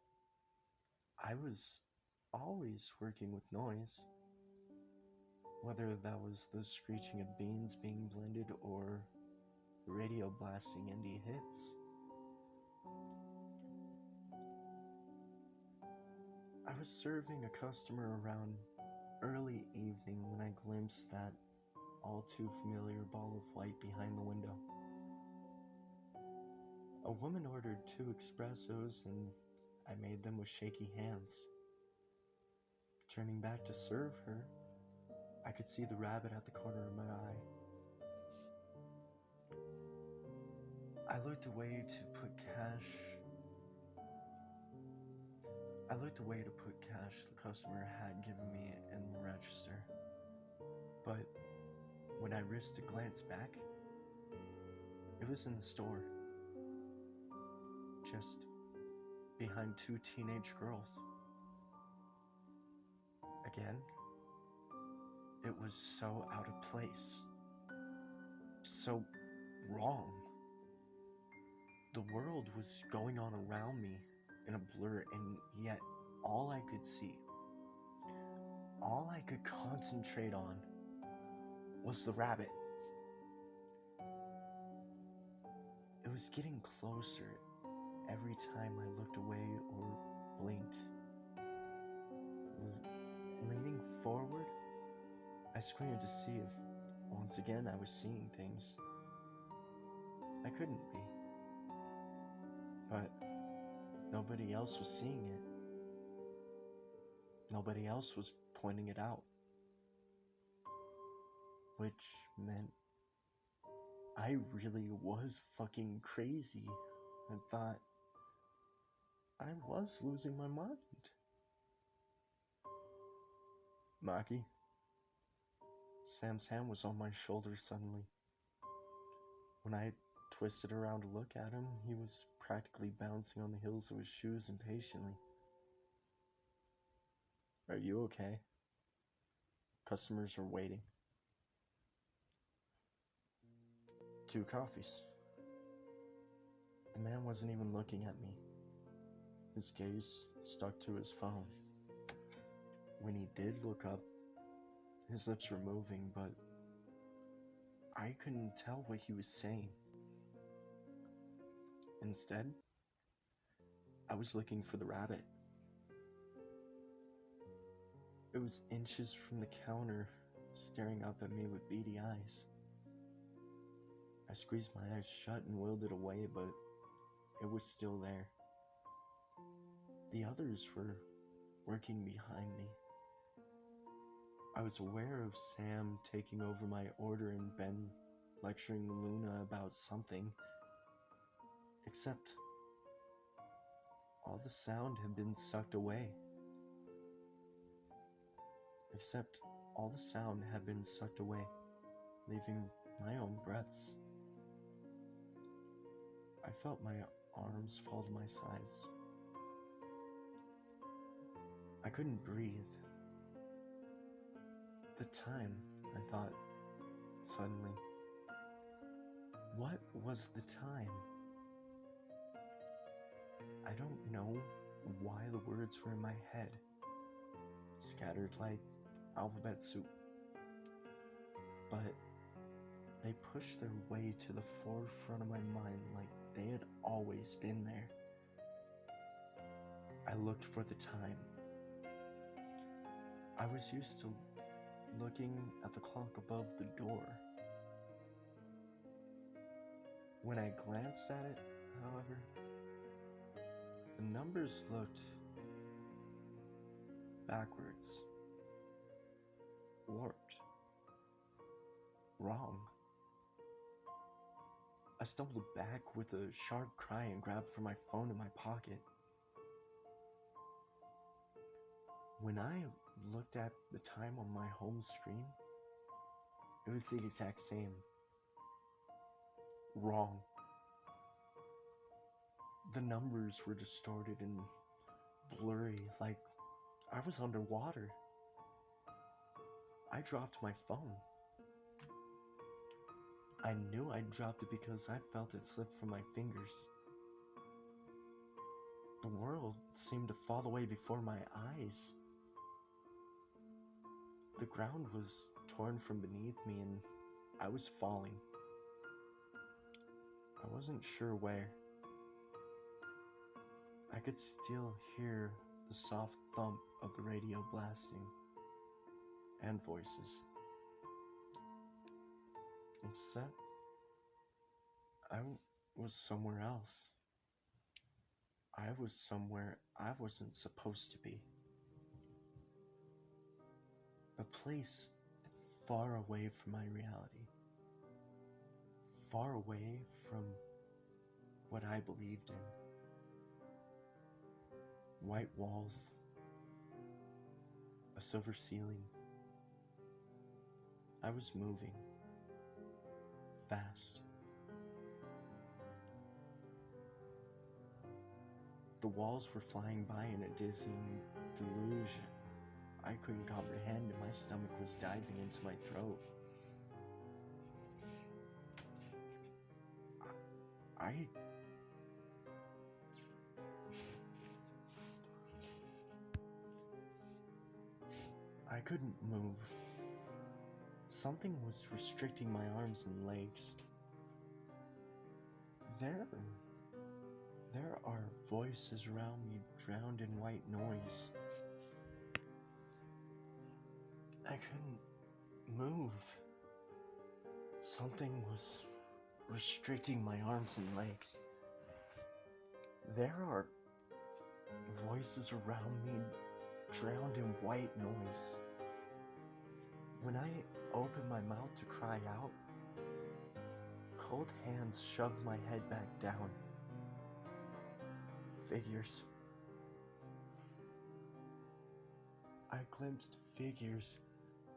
I was always working with noise. Whether that was the screeching of beans being blended or the radio blasting indie hits. I was serving a customer around early evening when I glimpsed that all too familiar ball of white behind the window. A woman ordered 2 espressos and I made them with shaky hands. Turning back to serve her, I could see the rabbit at the corner of my eye. I looked away to put cash the customer had given me in the register. But when I risked a glance back, it was in the store, just behind 2 teenage girls. Again, it was so out of place, so wrong. The world was going on around me in a blur, and yet all I could see, all I could concentrate on, was the rabbit. It was getting closer every time I looked away or blinked. Leaning forward, I squinted to see if, once again, I was seeing things. I couldn't be. But nobody else was seeing it. Nobody else was pointing it out. Which meant I really was fucking crazy. I thought I was losing my mind. Maki. Sam's hand was on my shoulder suddenly. When I twisted around to look at him, he was practically bouncing on the heels of his shoes impatiently. Are you okay? Customers are waiting. 2 coffees. The man wasn't even looking at me. His gaze stuck to his phone. When he did look up, his lips were moving, but I couldn't tell what he was saying. Instead, I was looking for the rabbit. It was inches from the counter, staring up at me with beady eyes. I squeezed my eyes shut and willed it away, but it was still there. The others were working behind me. I was aware of Sam taking over my order and Ben lecturing Luna about something, except all the sound had been sucked away. Leaving my own breaths. I felt my arms fall to my sides. I couldn't breathe. The time, I thought, suddenly. What was the time? I don't know why the words were in my head, scattered like alphabet soup, but they pushed their way to the forefront of my mind like they had always been there. I looked for the time. I was used to looking at the clock above the door. When I glanced at it, however, the numbers looked backwards, warped, wrong. I stumbled back with a sharp cry and grabbed for my phone in my pocket. When I looked at the time on my home screen, it was the exact same. Wrong. The numbers were distorted and blurry, like I was underwater. I dropped my phone. I knew I dropped it because I felt it slip from my fingers. The world seemed to fall away before my eyes. The ground was torn from beneath me and I was falling. I wasn't sure where. I could still hear the soft thump of the radio blasting and voices. Except I was somewhere else. I was somewhere I wasn't supposed to be. A place far away from my reality. Far away from what I believed in. White walls, a silver ceiling. I was moving fast. The walls were flying by in a dizzying deluge I couldn't comprehend, and my stomach was diving into my throat. I couldn't move. Something was restricting my arms and legs. There are voices around me drowned in white noise. I couldn't move. Something was restricting my arms and legs. There are voices around me drowned in white noise. When I opened my mouth to cry out, cold hands shoved my head back down. Figures. I glimpsed figures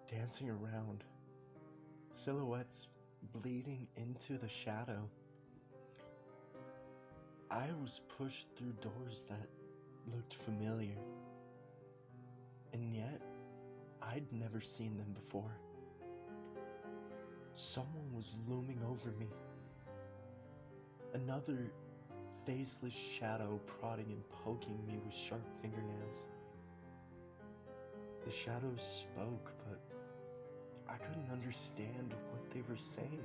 dancing around, silhouettes bleeding into the shadow. I was pushed through doors that looked familiar, and yet I'd never seen them before. Someone was looming over me. Another faceless shadow prodding and poking me with sharp fingernails. The shadows spoke, but I couldn't understand what they were saying.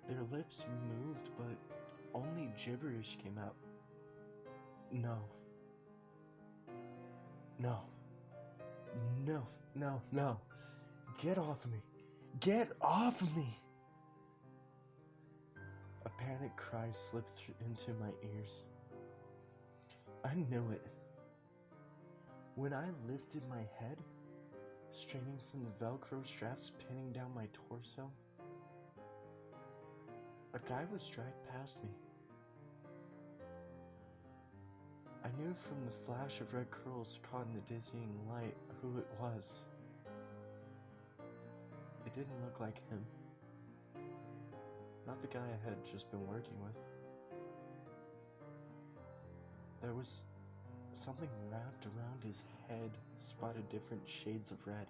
Their lips moved, but only gibberish came out. No. No. No. No. No. Get off of me. Get off of me! A panic cry slipped into my ears. I knew it. When I lifted my head, straining from the Velcro straps pinning down my torso, a guy was dragged past me. I knew from the flash of red curls caught in the dizzying light who it was. It didn't look like him. Not the guy I had just been working with. There was Something wrapped around his head spotted different shades of red.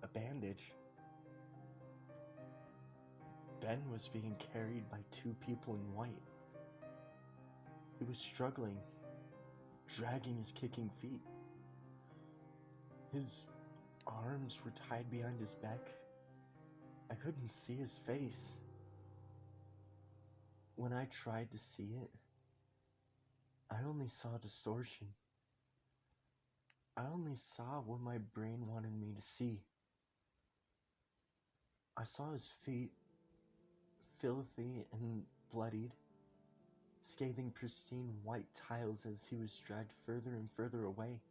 A bandage. Ben was being carried by two people in white. He was struggling, dragging his kicking feet. His arms were tied behind his back. I couldn't see his face. When I tried to see it, I only saw distortion. I only saw what my brain wanted me to see. I saw his feet, filthy and bloodied, scathing pristine white tiles as he was dragged further and further away.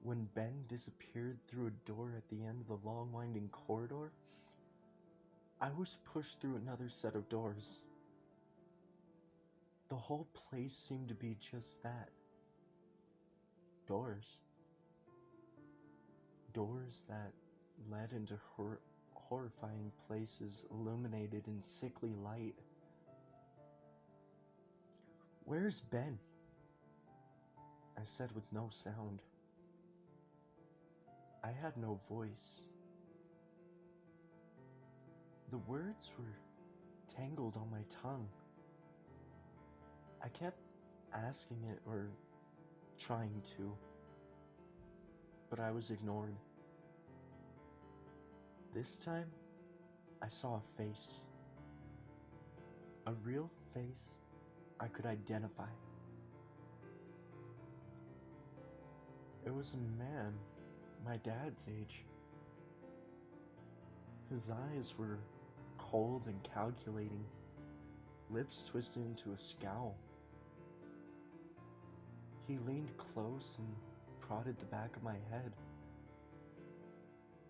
When Ben disappeared through a door at the end of the long winding corridor, I was pushed through another set of doors. The whole place seemed to be just that. Doors. Doors that led into horrifying places illuminated in sickly light. "Where's Ben?" I said with no sound. I had no voice. The words were tangled on my tongue. I kept asking it or trying to, but I was ignored. This time, I saw a face. A real face I could identify. It was a man my dad's age. His eyes were cold and calculating, lips twisted into a scowl. He leaned close and prodded the back of my head.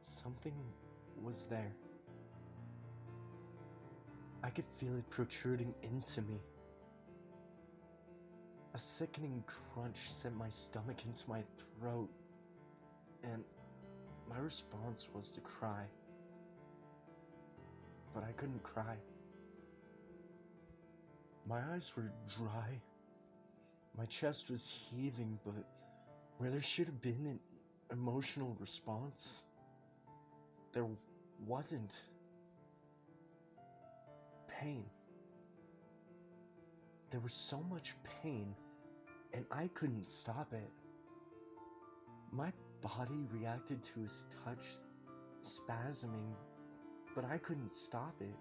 Something was there. I could feel it protruding into me. A sickening crunch sent my stomach into my throat, and my response was to cry. But I couldn't cry. My eyes were dry. My chest was heaving, but where there should have been an emotional response, there wasn't. Pain. There was so much pain, and I couldn't stop it. My body reacted to his touch, spasming, but I couldn't stop it.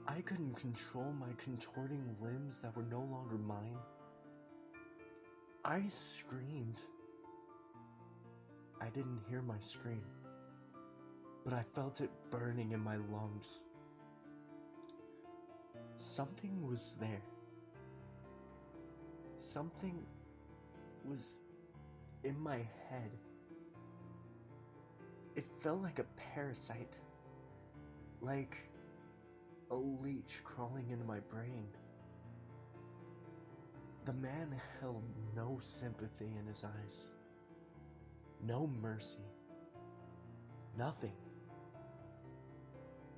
I couldn't control my contorting limbs that were no longer mine. I screamed. I didn't hear my scream, but I felt it burning in my lungs. Something was there. Something was in my head. It felt like a parasite, like a leech crawling into my brain. The man held no sympathy in his eyes, no mercy, nothing.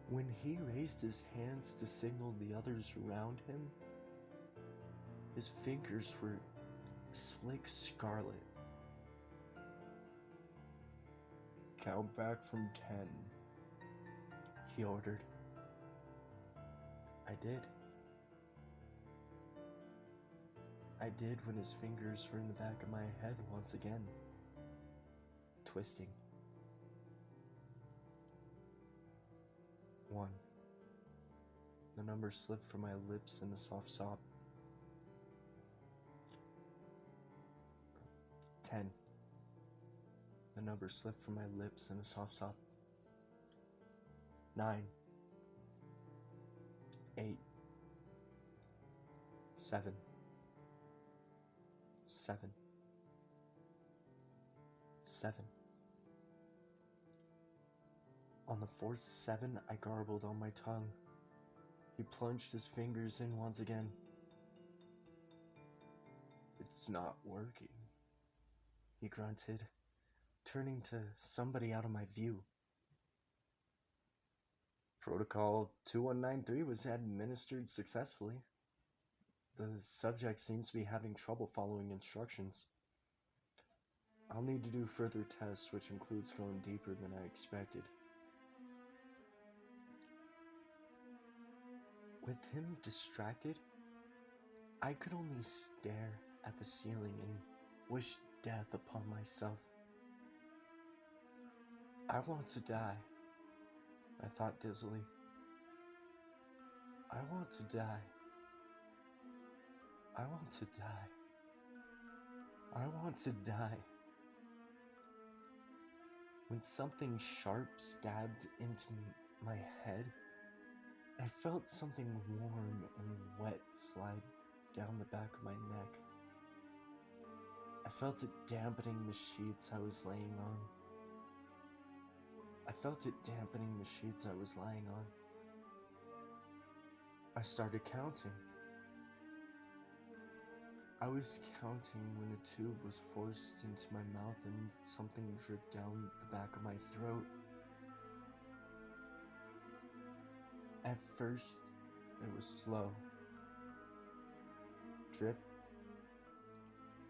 When he raised his hands to signal the others around him, his fingers were slick scarlet. "Count back from 10, he ordered. I did. I did when his fingers were in the back of my head once again, twisting. 1. The number slipped from my lips in a soft sob. 10. The number slipped from my lips in a soft sob. 9. 8. 7. 7. 7. On the fourth 7, I garbled on my tongue. He plunged his fingers in once again. "It's not working," he grunted, turning to somebody out of my view. Protocol 2193 was administered successfully. The subject seems to be having trouble following instructions. I'll need to do further tests, which includes going deeper than I expected. With him distracted, I could only stare at the ceiling and wish death upon myself. I want to die, I thought dizzily. I want to die. I want to die. I want to die. When something sharp stabbed into my head, I felt something warm and wet slide down the back of my neck. I felt it dampening the sheets I was laying on. I started counting. I was counting when a tube was forced into my mouth and something dripped down the back of my throat. At first, it was slow. Drip,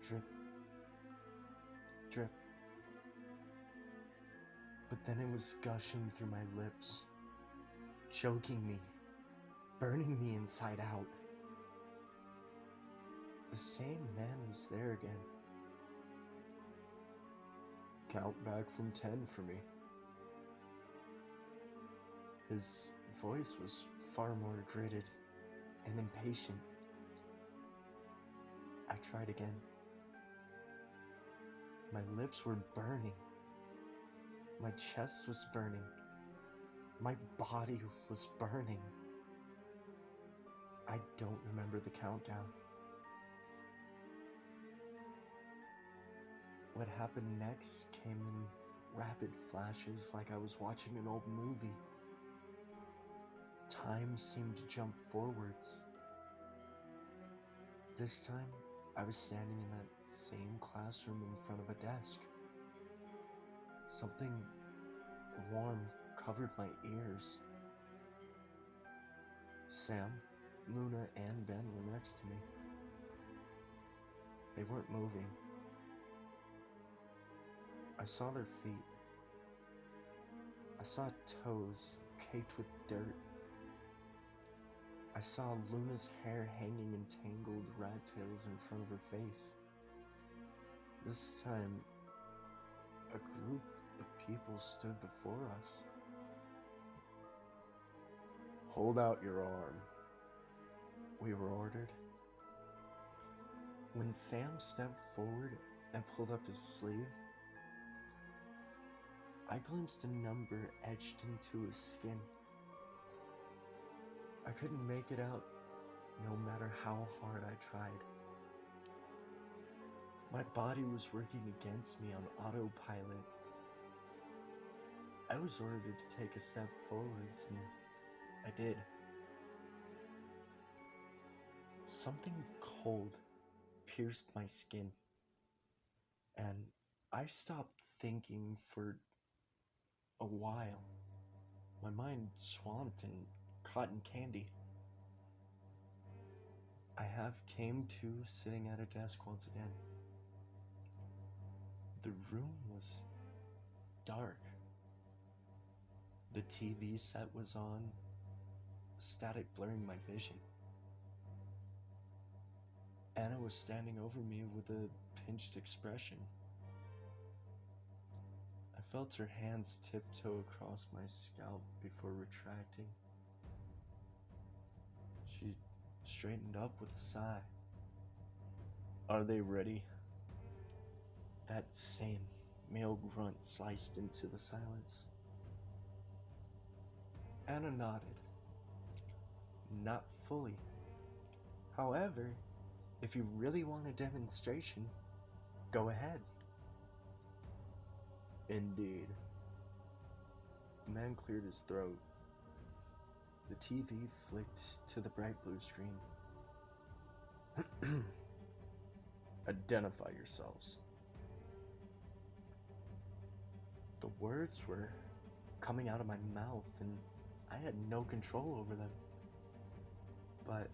drip, drip. But then it was gushing through my lips, choking me, burning me inside out. The same man was there again. Count back from 10 for me. His voice was far more gritted and impatient. I tried again. My lips were burning. My chest was burning. My body was burning. I don't remember the countdown. What happened next came in rapid flashes like I was watching an old movie. Time seemed to jump forwards. This time, I was standing in that same classroom in front of a desk. Something warm covered my ears. Sam, Luna, and Ben were next to me. They weren't moving. I saw their feet. I saw toes caked with dirt. I saw Luna's hair hanging in tangled rat tails in front of her face. This time, a group of people stood before us. "Hold out your arm," we were ordered. When Sam stepped forward and pulled up his sleeve, I glimpsed a number etched into his skin. I couldn't make it out, no matter how hard I tried. My body was working against me on autopilot. I was ordered to take a step forwards, and I did. Something cold pierced my skin, and I stopped thinking for a while. My mind swamped in cotton candy. I have came to sitting at a desk once again. The room was dark. The TV set was on, static blurring my vision. Anna was standing over me with a pinched expression. I felt her hands tiptoe across my scalp before retracting. She straightened up with a sigh. "Are they ready?" That same male grunt sliced into the silence. Anna nodded. "Not fully. However, if you really want a demonstration, go ahead." "Indeed." The man cleared his throat. The TV flicked to the bright blue screen. "Identify yourselves." The words were coming out of my mouth, and I had no control over them. But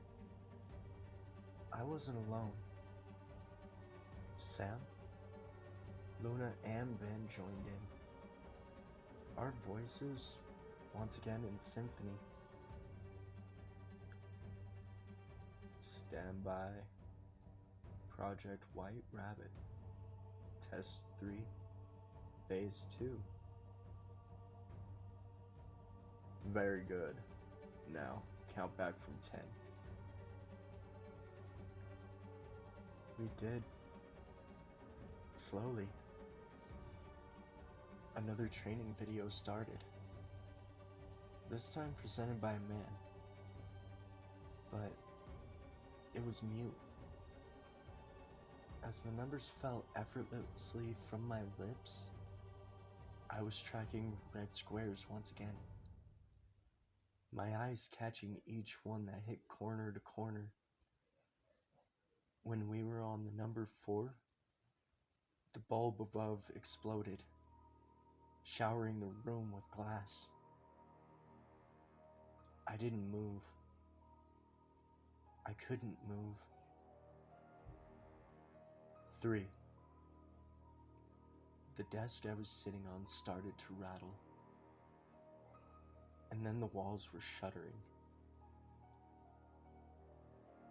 I wasn't alone. Sam, Luna, and Ben joined in. Our voices, once again in symphony. Stand by. Project White Rabbit. Test 3. Phase 2. Very good. Now, count back from 10. We did. Slowly. Another training video started. This time presented by a man. But it was Myuu. As the numbers fell effortlessly from my lips, I was tracking red squares once again. My eyes catching each one that hit corner to corner. When we were on the number 4, the bulb above exploded, showering the room with glass. I didn't move. I couldn't move. 3. The desk I was sitting on started to rattle. And then the walls were shuddering.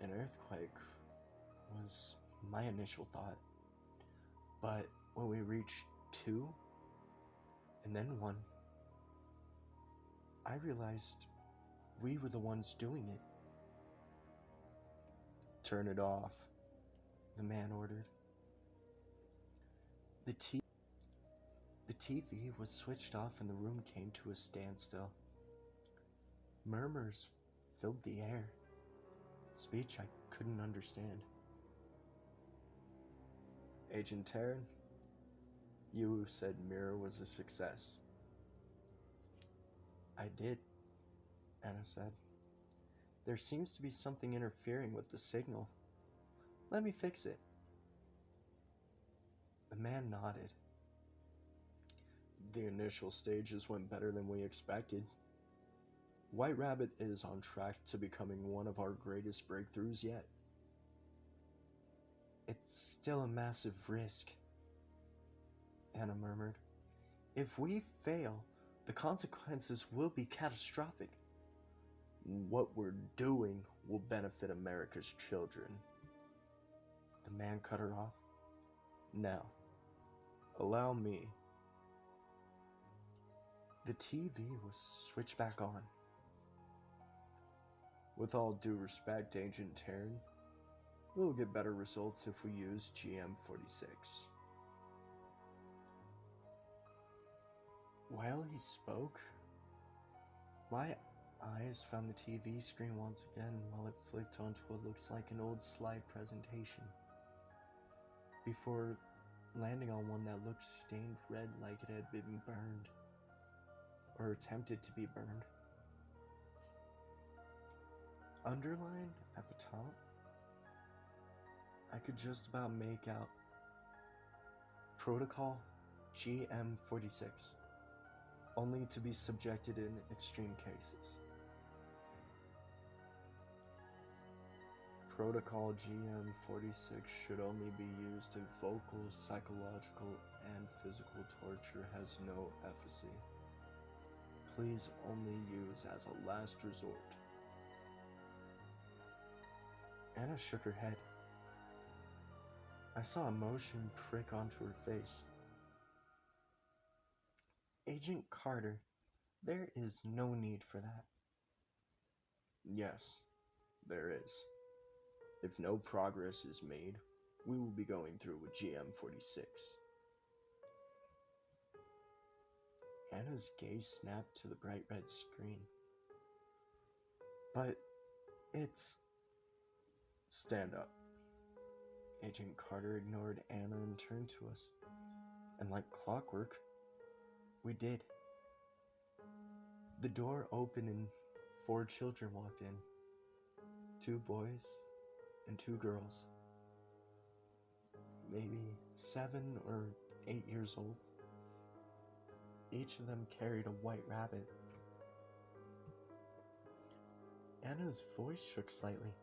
An earthquake was my initial thought. But when we reached 2, and then 1, I realized we were the ones doing it. Turn it off, the man ordered. The TV was switched off and the room came to a standstill. Murmurs filled the air. Speech I couldn't understand. Agent Taryn, you said Myuu was a success. I did, Anna said. There seems to be something interfering with the signal. Let me fix it. The man nodded. The initial stages went better than we expected. White Rabbit is on track to becoming one of our greatest breakthroughs yet. It's still a massive risk, Anna murmured. If we fail, the consequences will be catastrophic. What we're doing will benefit America's children. The man cut her off. Now, allow me. The TV was switched back on. With all due respect, Agent Taryn, we'll get better results if we use GM46. While he spoke, my eyes found the TV screen once again while it flicked onto what looks like an old slide presentation, before landing on one that looked stained red like it had been burned, or attempted to be burned. Underlined at the top, I could just about make out Protocol GM46, only to be subjected in extreme cases. Protocol GM46 should only be used if vocal, psychological, and physical torture has no efficacy. Please only use as a last resort. Anna shook her head. I saw emotion prick onto her face. Agent Carter, there is no need for that. Yes, there is. If no progress is made, we will be going through with GM46. Anna's gaze snapped to the bright red screen. But it's... Stand up. Agent Carter ignored Anna and turned to us. And like clockwork, we did. The door opened and 4 children walked in. 2 boys and 2 girls. Maybe 7 or 8 years old. Each of them carried a white rabbit. Anna's voice shook slightly.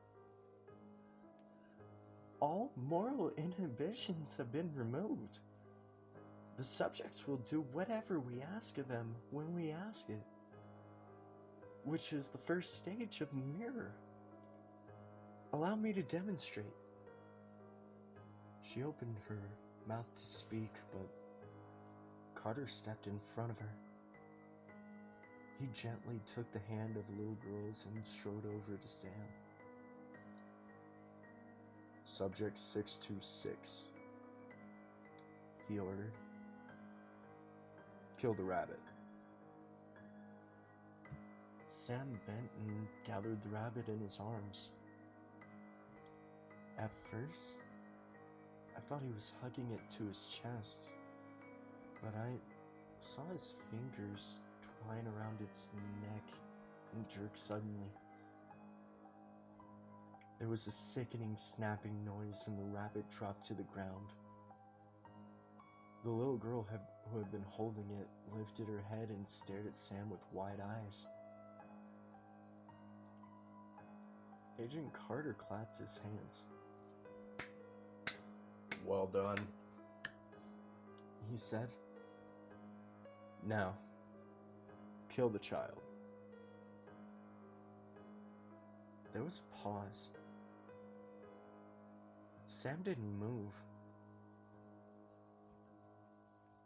All moral inhibitions have been removed. The subjects will do whatever we ask of them when we ask it, which is the first stage of mirror. Allow me to demonstrate. She opened her mouth to speak, but Carter stepped in front of her. He gently took the hand of the little girl's and strode over to Sam. Subject 626, he ordered. Kill the rabbit. Sam bent and gathered the rabbit in his arms. At first, I thought he was hugging it to his chest, but I saw his fingers twine around its neck and jerk suddenly. There was a sickening snapping noise and the rabbit dropped to the ground. The little girl who had been holding it lifted her head and stared at Sam with wide eyes. Agent Carter clapped his hands. Well done, he said. Now, kill the child. There was a pause. Sam didn't move.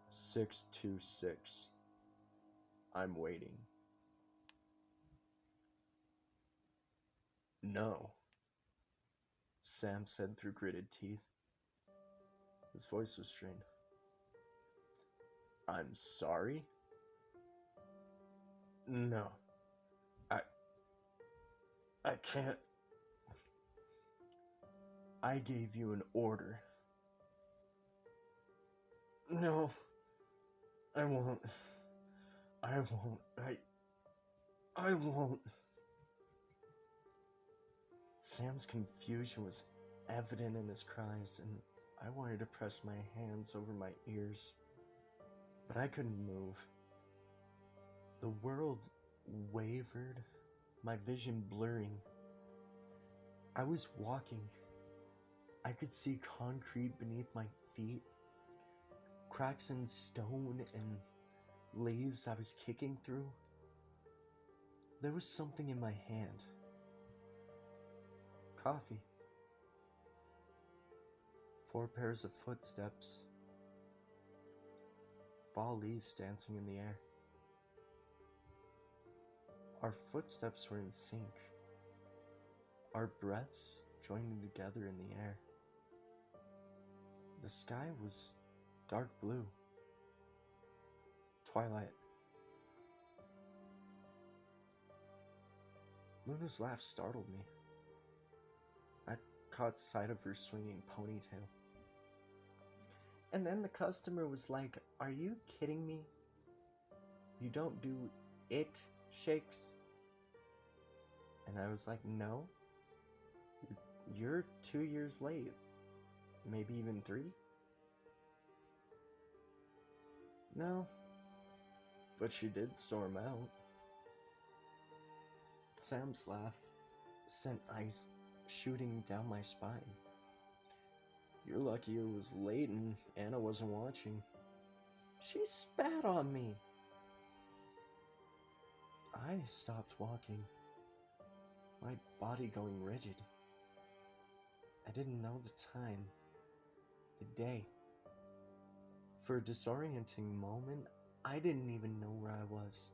626. I'm waiting. No, Sam said through gritted teeth. His voice was strained. I'm sorry? No. I can't. I gave you an order. No. I won't. I won't. I won't. Sam's confusion was evident in his cries, and I wanted to press my hands over my ears, but I couldn't move. The world wavered, my vision blurring. I was walking. I could see concrete beneath my feet, cracks in stone and leaves I was kicking through. There was something in my hand. Coffee. 4 pairs of footsteps. Fall leaves dancing in the air. Our footsteps were in sync. Our breaths joining together in the air. The sky was dark blue. Twilight. Luna's laugh startled me. I caught sight of her swinging ponytail. And then the customer was like, "Are you kidding me? You don't do it shakes?" And I was like, "No. You're 2 years late. Maybe even 3? No. But she did storm out." Sam's laugh sent ice shooting down my spine. "You're lucky it was late and Anna wasn't watching. She spat on me." I stopped walking, my body going rigid. I didn't know the time, the day. For a disorienting moment, I didn't even know where I was.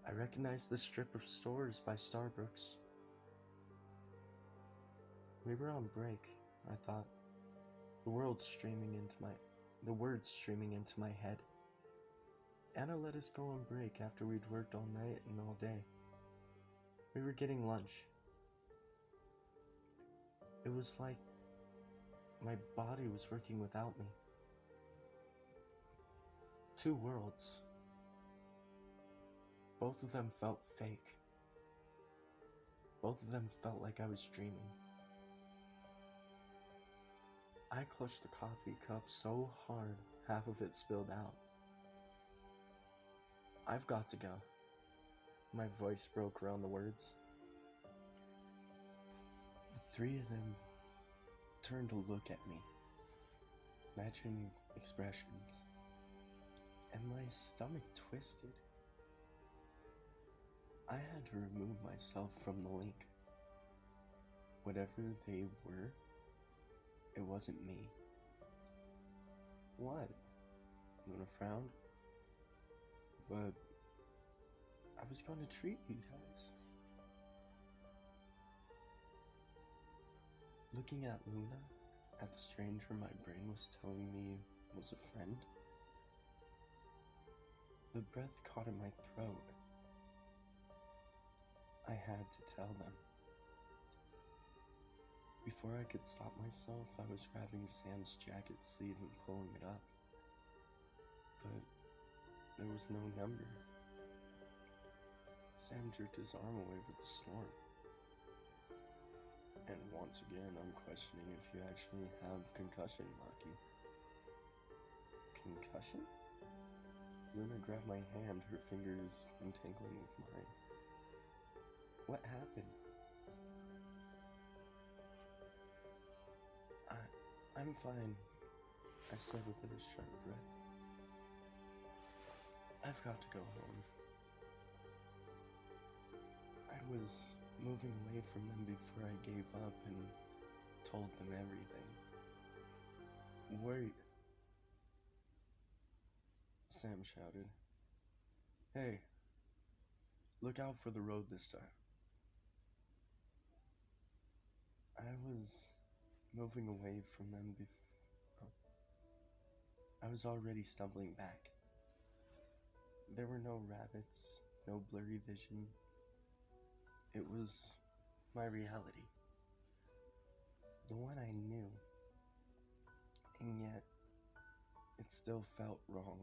I recognized the strip of stores by Starbucks. We were on break, I thought, the words streaming into my head. Anna let us go on break after we'd worked all night and all day. We were getting lunch. It was like my body was working without me. 2 worlds. Both of them felt fake. Both of them felt like I was dreaming. I clutched the coffee cup so hard, half of it spilled out. "I've got to go." My voice broke around the words. The three of them turned to look at me, matching expressions, and my stomach twisted. I had to remove myself from the link. Whatever they were, it wasn't me. What? Luna frowned. But I was going to treat you guys. Looking at Luna, at the stranger my brain was telling me was a friend, the breath caught in my throat. I had to tell them. Before I could stop myself, I was grabbing Sam's jacket sleeve and pulling it up. But there was no number. Sam jerked his arm away with a snort. And once again, I'm questioning if you actually have concussion, Lucky. Concussion? Luna grabbed my hand, her fingers entangling with mine. What happened? I'm fine, I said with a sharp breath. I've got to go home. I was moving away from them before I gave up and told them everything. Wait, Sam shouted. Hey, look out for the road this time. I was moving away from them before I was already stumbling back. There were no rabbits, no blurry vision. It was my reality. The one I knew. And yet, it still felt wrong.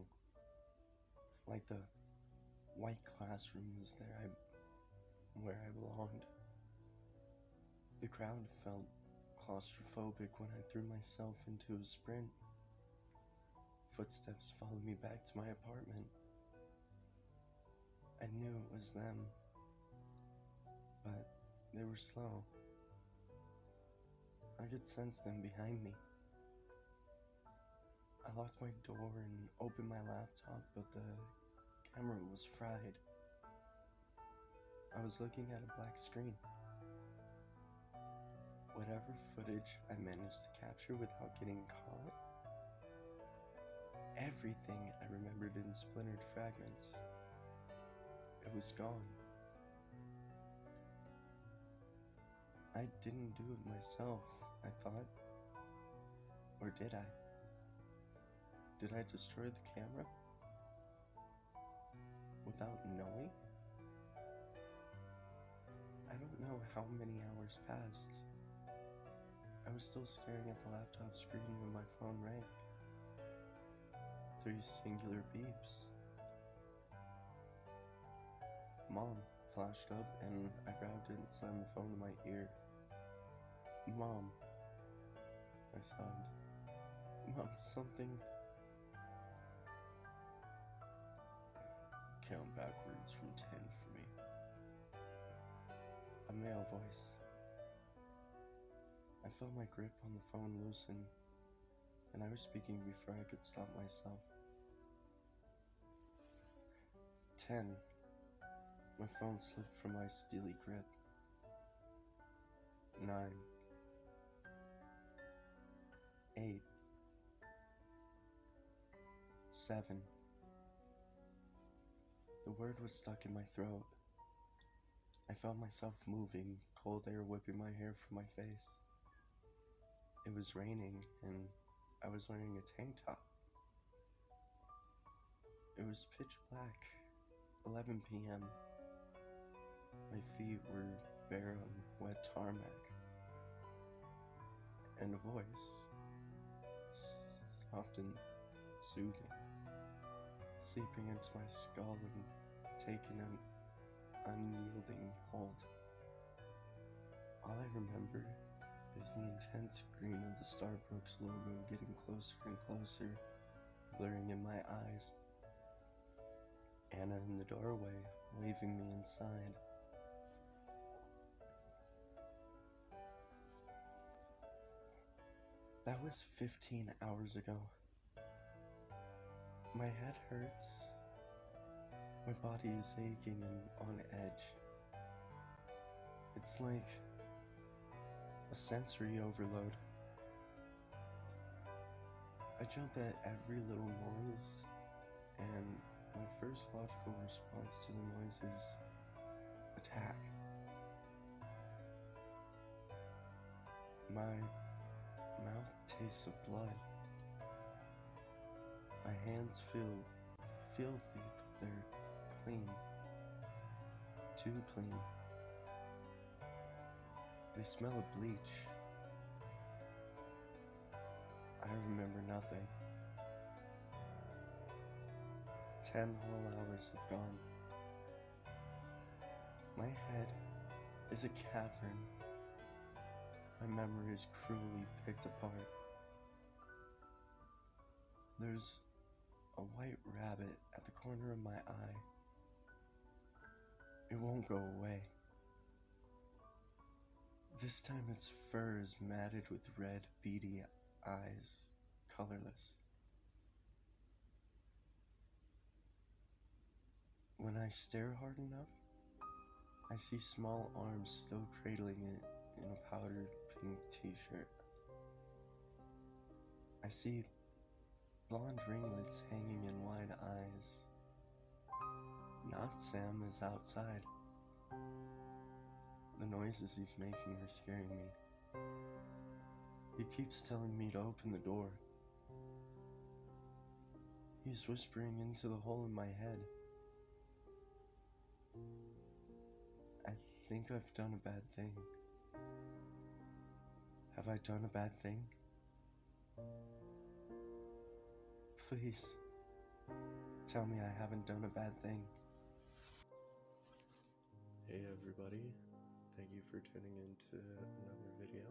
Like the white classroom was there where I belonged. The crowd felt claustrophobic when I threw myself into a sprint. Footsteps followed me back to my apartment. I knew it was them, but they were slow. I could sense them behind me. I locked my door and opened my laptop, but the camera was fried. I was looking at a black screen. Whatever footage I managed to capture without getting caught, everything I remembered in splintered fragments. It was gone. I didn't do it myself, I thought. Or did I? Did I destroy the camera? Without knowing? I don't know how many hours passed. I was still staring at the laptop screen when my phone rang. 3 singular beeps. Mom flashed up and I grabbed it and slammed the phone to my ear. Mom, I sobbed. Mom, something. Count backwards from 10 for me. A male voice. I felt my grip on the phone loosen, and I was speaking before I could stop myself. 10. My phone slipped from my steely grip. 9. 8. 7. The word was stuck in my throat. I felt myself moving, cold air whipping my hair from my face. It was raining, and I was wearing a tank top. It was pitch black, 11 p.m. My feet were bare on wet tarmac. And a voice, soft and soothing, seeping into my skull and taking an unyielding hold. All I remember is the intense green of the Starbucks logo getting closer and closer, blurring in my eyes. Anna in the doorway, waving me inside. That was 15 hours ago. My head hurts. My body is aching and on edge. It's like a sensory overload. I jump at every little noise, and my first logical response to the noise is attack. My mouth tastes of blood. My hands feel filthy, but they're clean. Too clean. They smell of bleach. I remember nothing. 10 whole hours have gone. My head is a cavern. My memory is cruelly picked apart. There's a white rabbit at the corner of my eye. It won't go away. This time its fur is matted with red, beady eyes, colorless. When I stare hard enough, I see small arms still cradling it in a powdered pink t-shirt. I see blonde ringlets hanging in wide eyes. Not Sam is outside. The noises he's making are scaring me. He keeps telling me to open the door. He's whispering into the hole in my head. I think I've done a bad thing. Have I done a bad thing? Please, tell me I haven't done a bad thing. Hey everybody, thank you for tuning in to another video.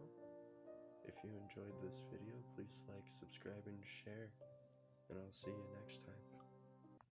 If you enjoyed this video, please like, subscribe, and share, and I'll see you next time.